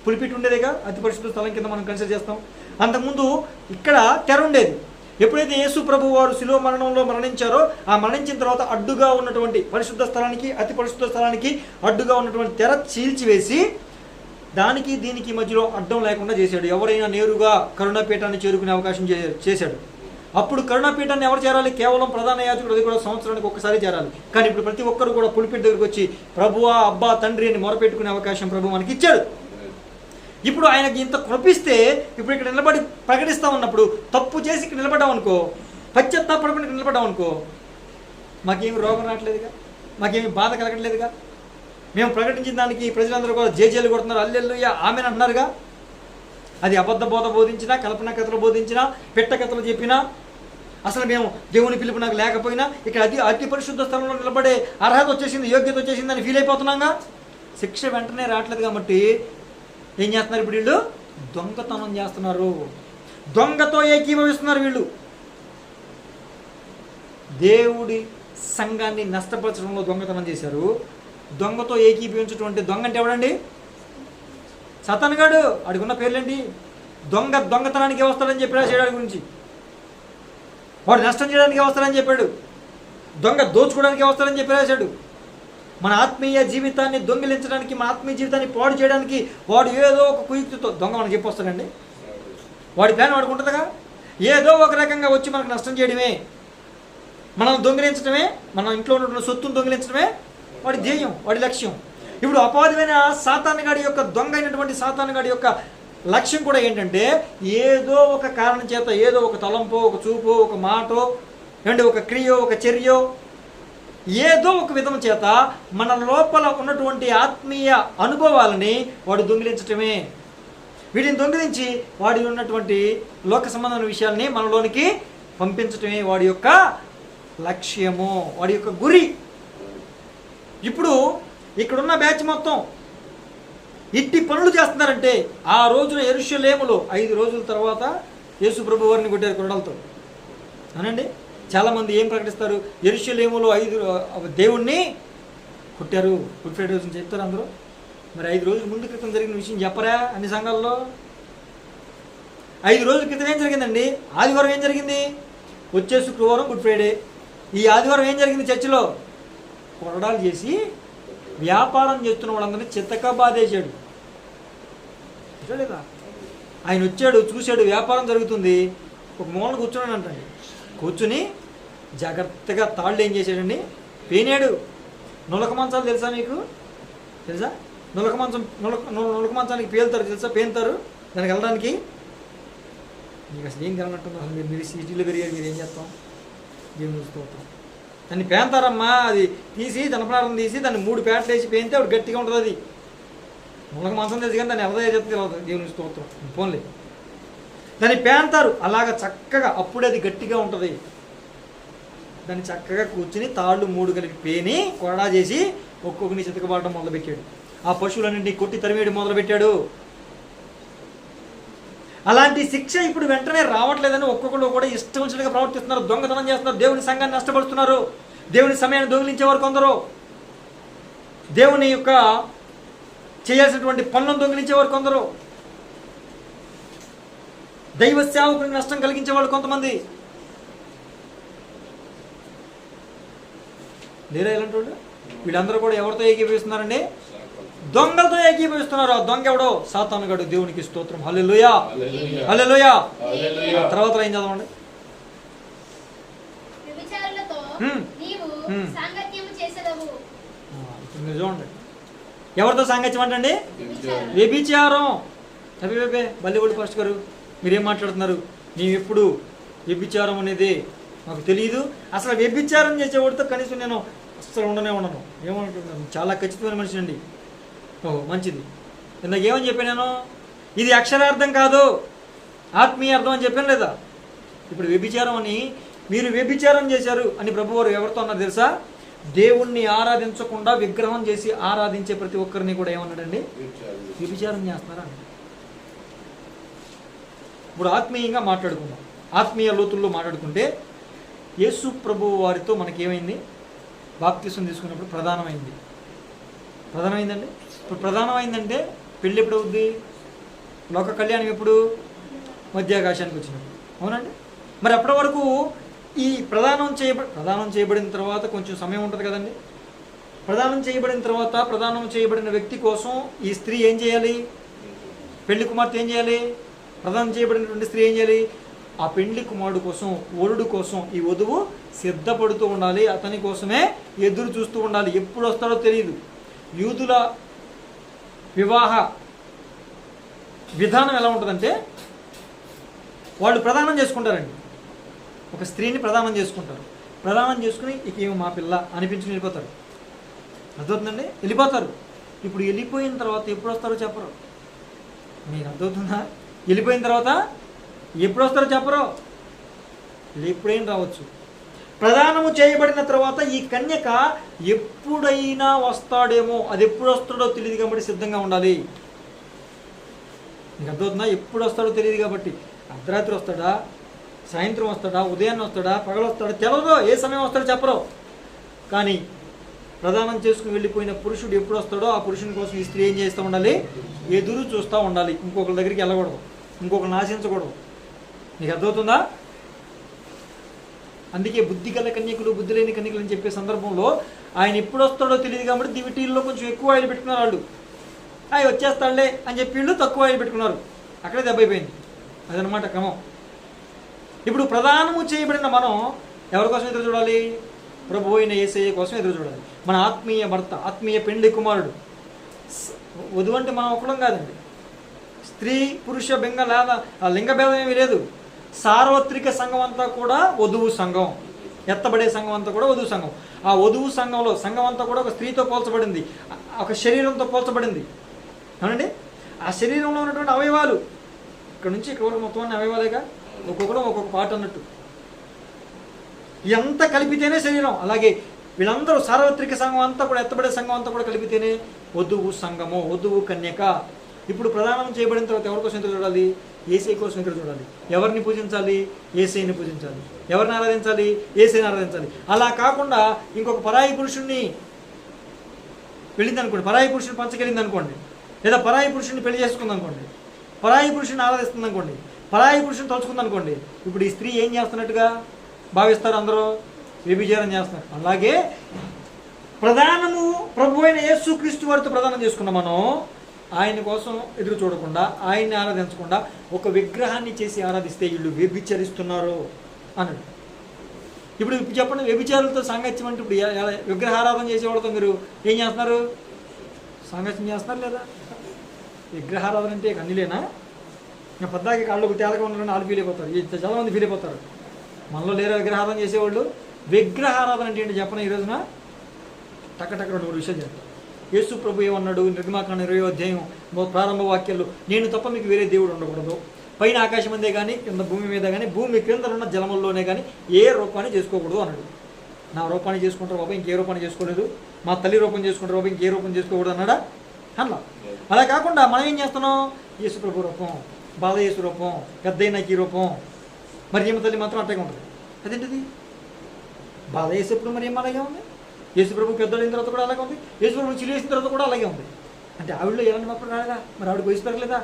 పులిపిట్ ఉండేదిగా అతి పరిశుద్ధ స్థలం కింద మనం కన్సిడర్ చేస్తాం. అంతకుముందు ఇక్కడ తెర ఉండేది. ఎప్పుడైతే యేసు ప్రభు వారు శిలువ మరణంలో మరణించారో, ఆ మరణించిన తర్వాత అడ్డుగా ఉన్నటువంటి పరిశుద్ధ స్థలానికి, అతి పరిశుద్ధ స్థలానికి అడ్డుగా ఉన్నటువంటి తెర చీల్చివేసి దానికి దీనికి మధ్యలో అడ్డం లేకుండా చేశాడు. ఎవరైనా నేరుగా కరుణాపీఠాన్ని చేరుకునే అవకాశం చేశాడు. అప్పుడు కరుణాపీఠాన్ని ఎవరు చేరాలి? కేవలం ప్రధాన యాజకుడు, అది కూడా సంవత్సరానికి ఒక్కసారి చేరాలి. కానీ ఇప్పుడు ప్రతి ఒక్కరు కూడా పులిపిట్ దగ్గరికి వచ్చి ప్రభువా, అబ్బా, తండ్రి అని మొరపెట్టుకునే అవకాశం ప్రభు మనకి ఇచ్చాడు. ఇప్పుడు ఆయనకి ఇంత కృపిస్తే ఇప్పుడు ఇక్కడ నిలబడి ప్రకటిస్తా ఉన్నప్పుడు తప్పు చేసి ఇక్కడ నిలబడ్డాం అనుకో, పశ్చాత్తాపడకుండా ఇక్కడ నిలబడ్డాం అనుకో, మాకేమి రోగం రావట్లేదుగా, మాకేమి బాధ కలగట్లేదుగా. మేము ప్రకటించిన దానికి ప్రజలందరూ కూడా జేజేలు కొడుతున్నారు, అల్లెల్లుయ్య ఆమెను అంటున్నారుగా. అది అబద్ధ బోధ బోధించినా, కల్పన కథలు బోధించినా, పెట్ట కథలు చెప్పినా, అసలు మేము దేవుని పిలుపు నాకు లేకపోయినా ఇక్కడ అతి పరిశుద్ధ స్థలంలో నిలబడే అర్హత వచ్చేసింది, యోగ్యత వచ్చేసింది అని ఫీల్ అయిపోతున్నాగా. శిక్ష వెంటనే రావట్లేదు కాబట్టి ఏం చేస్తున్నారు? ఇప్పుడు వీళ్ళు దొంగతనం చేస్తున్నారు, దొంగతో ఏకీభవిస్తున్నారు. వీళ్ళు దేవుడి సంఘాన్ని నష్టపరచడంలో దొంగతనం చేశారు. దొంగతో ఏకీభవించడం అంటే దొంగ అంటే ఎవడండి? సతానుగాడు. అడుగున్న పేర్లేంటి? దొంగతనానికి వస్తాడని చెప్పాడు చేయడానికి గురించి. వాడు నష్టం చేయడానికి వస్తాడని చెప్పాడు. దొంగ దోచుకోవడానికి వస్తాడని చెప్పి రాశాడు. మన ఆత్మీయ జీవితాన్ని దొంగిలించడానికి, మన ఆత్మీయ జీవితాన్ని పాడు చేయడానికి వాడు ఏదో ఒక కుయుక్తితో దొంగ మనకి చెప్పొస్తాడండి. వాడి ప్లాన్ వాడుకుంటుందిగా. ఏదో ఒక రకంగా వచ్చి మనకు నష్టం చేయడమే. మనం దొంగిలించడమే, మన ఇంట్లో ఉన్నటువంటి సొత్తును దొంగిలించడమే వాడి ధ్యేయం, వాడి లక్ష్యం. ఇప్పుడు అపవాదమైన సాతానుగాడి యొక్క దొంగ అయినటువంటి సాతానుగాడి యొక్క లక్ష్యం కూడా ఏంటంటే ఏదో ఒక కారణం చేత, ఏదో ఒక తలంపో, ఒక చూపో, ఒక మాటో, అంటే ఒక క్రియో, ఒక చర్యో, ఏదో ఒక విధం చేత మన లోపల ఉన్నటువంటి ఆత్మీయ అనుభవాలని వాడు దొంగిలించటమే. వీటిని దొంగిలించి వాడి ఉన్నటువంటి లోక సంబంధమైన విషయాల్ని మనలోనికి పంపించటమే వాడి యొక్క లక్ష్యము, వాడి యొక్క గురి. ఇప్పుడు ఇక్కడున్న బ్యాచ్ మొత్తం ఇట్టి పనులు చేస్తున్నారంటే ఆ రోజున యెరూషలేములో 5 రోజుల తర్వాత యేసు ప్రభు వారిని కొట్టారు కొరడాలతో. అనండి, చాలామంది ఏం ప్రకటిస్తారు? యెరూషలేములో 5 దేవుణ్ణి కొట్టారు, గుడ్ ఫ్రైడే రోజున చెప్తారు అందరూ. మరి 5 రోజుల ముందు క్రితం జరిగిన విషయం చెప్పరా అన్ని సంఘాల్లో? 5 రోజుల క్రితం ఏం జరిగిందండి? ఆదివారం ఏం జరిగింది? వచ్చే శుక్రవారం గుడ్ ఫ్రైడే. ఈ ఆదివారం ఏం జరిగింది? చర్చిలో కొరడాలు చేసి వ్యాపారం చేస్తున్న వాళ్ళందరినీ చిత్తక బాధేశాడు. లేదా ఆయన వచ్చాడు, చూశాడు వ్యాపారం జరుగుతుంది, ఒక మూలన కూర్చున్నాడు అంటండి. కూర్చుని జాగ్రత్తగా తాళ్ళు ఏం చేశాడండి? పేనాడు. నులక మంచాలు తెలుసా మీకు? తెలుసా? నులక మంచానికి పేలుతారు తెలుసా? పేలుతారు దానికి వెళ్ళడానికి. మీకు అసలు ఏం కలనట్టుంది? అసలు మీరు సిటీలో పెరిగారు, మీరు ఏం చేస్తాం? దేవుని చూస్తూ ఉంటాం. దాన్ని పేంతారమ్మా, అది తీసి జనపనారం తీసి దాన్ని 3 పేటలు వేసి పేంతే అప్పుడు గట్టిగా ఉంటుంది. అది మునగ మంచం తెలుసు కానీ దాన్ని ఎవరో చెప్తే తెలియదు. దేవుని స్తోత్రం, పోన్లే. దాన్ని పేంతారు అలాగ చక్కగా, అప్పుడే అది గట్టిగా ఉంటుంది. దాన్ని చక్కగా కూర్చుని తాళ్ళు 3 కలిపి పేని కొరడా చేసి ఒక్కొక్కరిని చితకబాటం మొదలుపెట్టాడు. ఆ పశువులన్నింటినీ కొట్టి తరిమేయడం మొదలుపెట్టాడు. అలాంటి శిక్ష ఇప్పుడు వెంటనే రావట్లేదని ఒక్కొక్కరు కూడా ఇష్టం వచ్చినట్టుగా ప్రవర్తిస్తున్నారు, దొంగతనం చేస్తున్నారు, దేవుని సంఘాన్ని నష్టపరుస్తున్నారు, దేవుని సమయాన్ని దొంగిలించేవారు కొందరు, దేవుని యొక్క చేయాల్సినటువంటి పనులను దొంగిలించేవారు కొందరు, దైవ సేవకునికి నష్టం కలిగించేవాళ్ళు కొంతమంది. లేరా ఇలాంటి వాళ్ళు? వీళ్ళందరూ కూడా ఎవరితో ఏకీభవిస్తున్నారండి? దొంగలతో ఏకీభవిస్తున్నారు. ఆ దొంగ ఎవడో? సాతానుగాడు. దేవునికి స్తోత్రం, హల్లెలూయా, హల్లెలూయా. తర్వాత ఏం చదవండి? ఇప్పుడు చూడండి, ఎవరితో సాంగత్యం అంటండి? వ్యభిచారం. అభిబే బల్లిబడి ఫస్ట్ గారు మీరేం మాట్లాడుతున్నారు? మేము ఎప్పుడు వ్యభిచారం అనేది మాకు తెలియదు. అసలు వ్యభిచారం చేసేవాడితో కనీసం నేను అసలు ఉండను. ఏమంటున్నాను? చాలా ఖచ్చితమైన మనిషి అండి. ఓహో, మంచిది. ఇందాక ఏమని చెప్పాను నేను? ఇది అక్షరార్థం కాదు, ఆత్మీయ అర్థం అని చెప్పాను లేదా? ఇప్పుడు వ్యభిచారం అని, మీరు వ్యభిచారం చేశారు అని ప్రభువారు ఎవరితో అన్నారు తెలుసా? దేవుణ్ణి ఆరాధించకుండా విగ్రహం చేసి ఆరాధించే ప్రతి ఒక్కరిని కూడా ఏమన్నాడండి? వ్యభిచారం చేస్తున్నారా? ఇప్పుడు ఆత్మీయంగా మాట్లాడుకుందాం. ఆత్మీయ లోతుల్లో మాట్లాడుకుంటే యేసు ప్రభు వారితో మనకేమైంది? బాప్తిసం తీసుకున్నప్పుడు ప్రధానమైందండి. ఇప్పుడు ప్రధానమైందంటే పెళ్ళి ఎప్పుడు అవుద్ది? లోక కళ్యాణం ఎప్పుడు? మధ్యాకాశానికి వచ్చినప్పుడు, అవునండి. మరి అప్పటి వరకు ఈ ప్రదానం చేయబడిన తర్వాత కొంచెం సమయం ఉంటుంది కదండి. ప్రదానం చేయబడిన వ్యక్తి కోసం ఈ స్త్రీ ఏం చేయాలి? పెళ్లి కుమార్తె ఏం చేయాలి? ప్రదానం చేయబడినటువంటి స్త్రీ ఏం చేయాలి? ఆ పెళ్లి కుమారుడు కోసం, వరుడు కోసం ఈ వధువు సిద్ధపడుతూ ఉండాలి. అతని కోసమే ఎదురు చూస్తూ ఉండాలి. ఎప్పుడు వస్తాడో తెలియదు. యూదుల వివాహ విధానం ఎలా ఉంటుందంటే, వాళ్ళు ప్రదానం చేసుకుంటారండి. ఒక స్త్రీని ప్రదానం చేసుకుంటారు. ప్రదానం చేసుకుని ఇక ఏమో మా పిల్ల అనిపించుకుని వెళ్ళిపోతారు. అర్థమవుతుందండి? వెళ్ళిపోతారు. ఇప్పుడు వెళ్ళిపోయిన తర్వాత ఎప్పుడు వస్తారో చెప్పరు. మీకు అర్థమవుతుందా? వెళ్ళిపోయిన తర్వాత ఎప్పుడు వస్తారో చెప్పరు. ఎప్పుడైనా రావచ్చు. ప్రదానము చేయబడిన తర్వాత ఈ కన్యక ఎప్పుడైనా వస్తాడేమో, అది ఎప్పుడు వస్తాడో తెలియదు కాబట్టి సిద్ధంగా ఉండాలి. మీకు అర్థమవుతుందా? ఎప్పుడు వస్తాడో తెలియదు కాబట్టి అర్ధరాత్రి వస్తాడా, సాయంత్రం వస్తాడా, ఉదయాన్నే వస్తాడా, పగలు వస్తాడా తెలియదు. ఏ సమయం వస్తాడో చెప్పరు. కానీ ప్రదానం చేసుకుని వెళ్ళిపోయిన పురుషుడు ఎప్పుడు వస్తాడో ఆ పురుషుని కోసం ఈ స్త్రీ ఏం చేస్తూ ఉండాలి? ఎదురు చూస్తూ ఉండాలి. ఇంకొకరి దగ్గరికి వెళ్ళకూడదు, ఇంకొకరిని ఆశించకూడదు. మీకు అర్థమవుతుందా? అందుకే బుద్ధి గల కన్యకులు, బుద్ధి లేని కన్యకులు అని చెప్పే సందర్భంలో ఆయన ఎప్పుడు వస్తాడో తెలియదు కాబట్టి దివిటీల్లో కొంచెం ఎక్కువ ఆయిల్ పెట్టుకున్నారు. వాళ్ళు అవి వచ్చేస్తాడులే అని చెప్పి వీళ్ళు తక్కువ ఆయిల్ పెట్టుకున్నారు. అక్కడే దెబ్బైపోయింది. అదనమాట క్రమం. ఇప్పుడు ప్రదానము చేయబడిన మనం ఎవరి కోసం ఎదురు చూడాలి? ప్రభు అయిన యేసయ్య కోసం ఎదురు చూడాలి. మన ఆత్మీయ భర్త, ఆత్మీయ పెండ్లి కుమారుడు. వధువు అంటే మనం ఒకడం కాదండి. స్త్రీ పురుష లింగ భేదం ఏమీ లేదు. సార్వత్రిక సంఘం అంతా కూడా వధువు సంఘం, ఎత్తబడే సంఘం అంతా కూడా వధువు సంఘం. ఆ వధువు సంఘంలో సంఘం అంతా కూడా ఒక స్త్రీతో పోల్చబడింది, ఒక శరీరంతో పోల్చబడింది. అవునండి, ఆ శరీరంలో ఉన్నటువంటి అవయవాలు ఇక్కడ నుంచి ఇక్కడ వరకు మొత్తం అన్ని అవయవాలేగా, ఒక్కొక్కరు ఒక్కొక్క పార్ట్ అన్నట్టు. ఎంత కలిపితేనే శరీరం. అలాగే వీళ్ళందరూ సార్వత్రిక సంఘం అంతా కూడా, ఎత్తబడే సంఘం అంతా కూడా కలిపితేనే వధువు సంఘము, వధువు కన్యక. ఇప్పుడు ప్రదానం చేయబడిన తర్వాత ఎవరి కోసం ఎదురు చూడాలి? యేసయ్య కోసం ఎదురు చూడాలి. ఎవరిని పూజించాలి? యేసయ్యని పూజించాలి. ఎవరిని ఆరాధించాలి? యేసయ్యని ఆరాధించాలి. అలా కాకుండా ఇంకొక పరాయి పురుషుణ్ణి వెళ్ళింది అనుకోండి, పరాయి పురుషుని పంచకెళ్ళింది అనుకోండి, లేదా పరాయి పురుషుని పెళ్లి చేసుకుంది అనుకోండి, పరాయి పురుషుని ఆరాధిస్తుంది అనుకోండి, పరాయి పురుషుని తలుచుకుంది అనుకోండి, ఇప్పుడు ఈ స్త్రీ ఏం చేస్తున్నట్టుగా భావిస్తారు? అందరూ వ్యభిచారం చేస్తున్నారు. అలాగే ప్రధానము ప్రభు అయిన యేసుక్రీస్తు వారితో ప్రదానం చేసుకున్నాం మనం. ఆయన కోసం ఎదురు చూడకుండా, ఆయన్ని ఆరాధించకుండా ఒక విగ్రహాన్ని చేసి ఆరాధిస్తే వీళ్ళు వ్యభిచరిస్తున్నారు అన్నాడు. ఇప్పుడు చెప్పండి, వ్యభిచారులతో సాంగత్యం అంటే ఇప్పుడు విగ్రహారాధన చేసేవాళ్ళతో మీరు ఏం చేస్తున్నారు? సాంగత్యం చేస్తున్నారు లేదా? విగ్రహారాధన అంటే అన్నిలేనా? ఇంకా పద్దాకి కాళ్ళకు తేలగా ఉన్నారని వాళ్ళు ఫీల్ అయిపోతారు, చాలామంది ఫీల్ అయిపోతారు. మనలో లేరా విగ్రహారాధన చేసేవాళ్ళు? విగ్రహారాధన అంటే ఏంటి చెప్పిన ఈ రోజున టక్కటక్క 2 విషయాలు చెప్తారు. యేసు ప్రభు ఏమన్నాడు? నిర్గమాకాండ 20వ అధ్యాయం ప్రారంభ వాక్యాలు, నేను తప్ప మీకు వేరే దేవుడు ఉండకూడదు, పైన ఆకాశం అందే కానీ కింద భూమి మీద కానీ భూమి క్రింద ఉన్న జలముల్లోనే కానీ ఏ రూపాన్ని చేసుకోకూడదు అన్నాడు. నా రూపాన్ని చేసుకుంటారు బాబా, ఇంకే రూపాన్ని చేసుకోలేదు. మా తల్లి రూపం చేసుకుంటారు బాబా, ఇంకే రూపం చేసుకోకూడదు అన్నాడా? అన్నా. అలా కాకుండా మనం ఏం చేస్తున్నాం? యేసు ప్రభు రూపం, బాల యేసు రూపం, పెద్దయిన ఈ రూపం, మరి ఏమ తల్లి మాత్రం అట్టగా ఉంటుంది. అదేంటిది? బాల యేసు ఎప్పుడు మరి ఏం అలాగే ఉంది, యేసు ప్రభు పెద్దోళ్ళైన తర్వాత కూడా అలాగే ఉంది, యేసు ప్రభు చిలివేసిన తర్వాత కూడా అలాగే ఉంది. అంటే ఆవిడలో ఏమన్నా మాత్రం రాలేదా? మరి ఆవిడకి వయసు పెరగలేదా?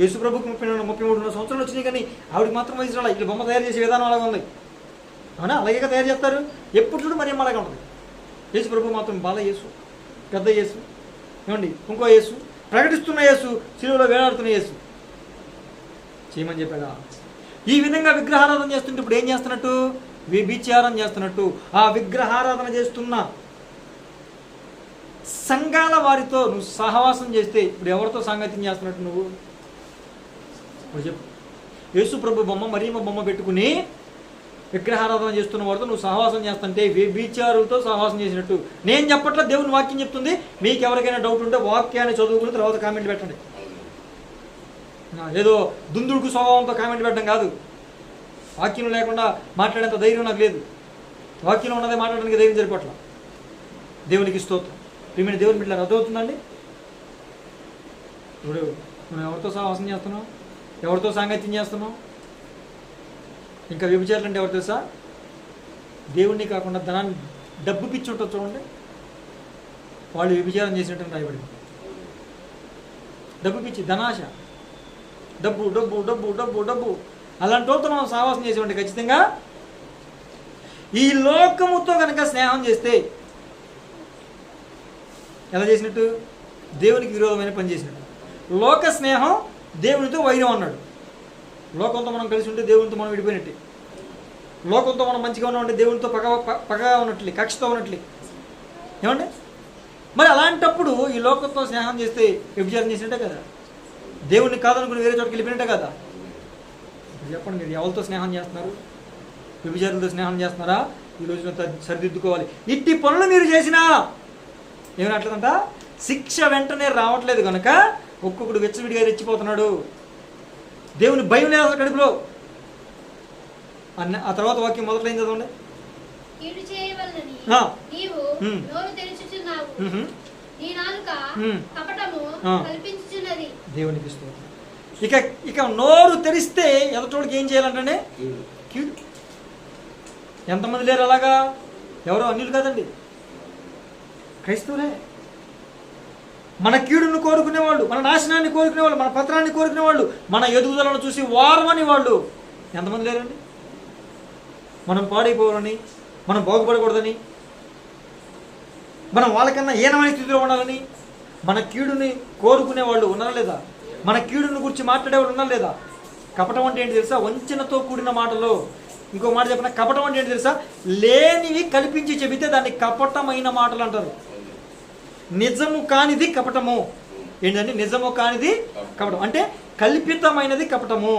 యేసు ప్రభుకి 33 సంవత్సరాలు వచ్చినాయి కానీ ఆవిడకి మాత్రం వయసు రాలా. ఇట్లా బొమ్మ తయారు చేసే విధానం అలాగే ఉంది. అవునా? అలాగే తయారు చేస్తారు. ఎప్పుడు చూడు మరి ఏం అలాగే ఉంటుంది. యేసు ప్రభు మాత్రం బాల యేసు, పెద్ద యేసు, ఏమండి ఇంకో యేసు, ప్రకటిస్తున్న యేసు, సిలువలో వేలాడుతున్న యేసు చేయమని చెప్పాడా? ఈ విధంగా విగ్రహారాధన చేస్తుంటే ఇప్పుడు ఏం చేస్తున్నట్టు? వ్యభిచారం చేస్తున్నట్టు. ఆ విగ్రహారాధన చేస్తున్న సంఘాల వారితో నువ్వు సహవాసం చేస్తే ఇప్పుడు ఎవరితో సాంగత్యం చేస్తున్నట్టు నువ్వు? చెప్పు. యేసు ప్రభు బొమ్మ, మరియమ్మ బొమ్మ పెట్టుకుని విగ్రహారాధన చేస్తున్న వారితో నువ్వు సహవాసం చేస్తుంటే వ్యభిచారులతో సహవాసం చేసినట్టు. నేను చెప్పట్లా, దేవుని వాక్యం చెప్తుంది. మీకు ఎవరికైనా డౌట్ ఉంటే వాక్యాన్ని చదువుకుని తర్వాత కామెంట్ పెట్టండి. ఏదో దుందుడుకు స్వభావంతో కామెంట్ పెట్టడం కాదు. వాక్యం లేకుండా మాట్లాడేంత ధైర్యం నాకు లేదు. వాక్యం ఉన్నదే మాట్లాడడానికి ధైర్యం సరిపోట్ల. దేవునికి స్తోత్రం. ప్రియమైన దేవుని బిడ్డలారా, అర్థమవుతుందండి? ఇప్పుడు మనం ఎవరితో సహవాసం చేస్తున్నాం? ఎవరితో సాంగత్యం చేస్తున్నాం? ఇంకా వ్యభిచారులు అంటే ఎవరు తెలుసా? దేవుణ్ణి కాకుండా ధనాన్ని, డబ్బు పిచ్చి ఉంటుంది చూడండి, వాళ్ళు వ్యభిచారం చేసినట్టు రాయబడింది. డబ్బు పిచ్చి, ధనాశ, డబ్బు డబ్బు డబ్బు డబ్బు డబ్బు, అలాంటి వాళ్ళతో మనం సహవాసం చేసేవాడి. ఖచ్చితంగా ఈ లోకముతో కనుక స్నేహం చేస్తే ఎలా చేసినట్టు? దేవునికి విరోధమైన పని చేసినట్టు. లోక స్నేహం దేవునితో వైరం అన్నాడు. లోకంతో మనం కలిసి ఉంటే దేవునితో మనం విడిపోయినట్టే. లోకంతో మనం మంచిగా ఉన్నామంటే దేవునితో పగగా ఉన్నట్లే, కక్షతో ఉన్నట్లే. ఏమండి? మరి అలాంటప్పుడు ఈ లోకంతో స్నేహం చేస్తే వ్యభిచారం చేసినట్టే కదా? దేవుణ్ణి కాదనుకుని వేరే చోటుకి వెళ్ళిపోయినట్టే కదా? చెప్పండి, మీరు ఎవరితో స్నేహం చేస్తున్నారు? వ్యభిచారులతో స్నేహం చేస్తున్నారా? ఈ రోజున సరిదిద్దుకోవాలి. ఇట్టి పనులు మీరు చేసినా ఏమనట్లేదంట, శిక్ష వెంటనే రావట్లేదు కనుక ఒక్కొక్కడు వెచ్చవిడిగా రెచ్చిపోతున్నాడు. దేవుని భయం లేదు అసలు కడుపులో. ఆ తర్వాత వాక్యం మొదట్లో ఏం చదవండి? దేవునికి స్తోత్రం. ఇక నోరు తెరిస్తే ఎదటోడికి ఏం చేయాలంటే కీడు. ఎంతమంది లేరు అలాగా? ఎవరో అన్యులు కాదండి, క్రైస్తవులే. మన కీడును కోరుకునేవాళ్ళు, మన నాశనాన్ని కోరుకునేవాళ్ళు, మన పత్రాన్ని కోరుకునేవాళ్ళు, మన ఎదుగుదలను చూసి వారమని వాళ్ళు ఎంతమంది లేరండి? మనం పాడైపోవాలని, మనం బాగుపడకూడదని, మనం వాళ్ళకన్నా హీనమైన స్థితిలో ఉండాలని మన కీడుని కోరుకునే వాళ్ళు ఉన్నారా లేదా? మన కీడుని గురించి మాట్లాడేవాళ్ళు ఉన్నారా లేదా? కపటం అంటే ఏంటి తెలుసా? వంచనతో కూడిన మాటలు, ఇంకో మాట చెప్పిన కపటం అంటే ఏంటి తెలుసా? లేనివి కల్పించి చెబితే దాన్ని కపటమైన మాటలు అంటారు. నిజము కానిది కపటము. ఏంటంటే నిజము కానిది కపటం అంటే కల్పితమైనది కపటము.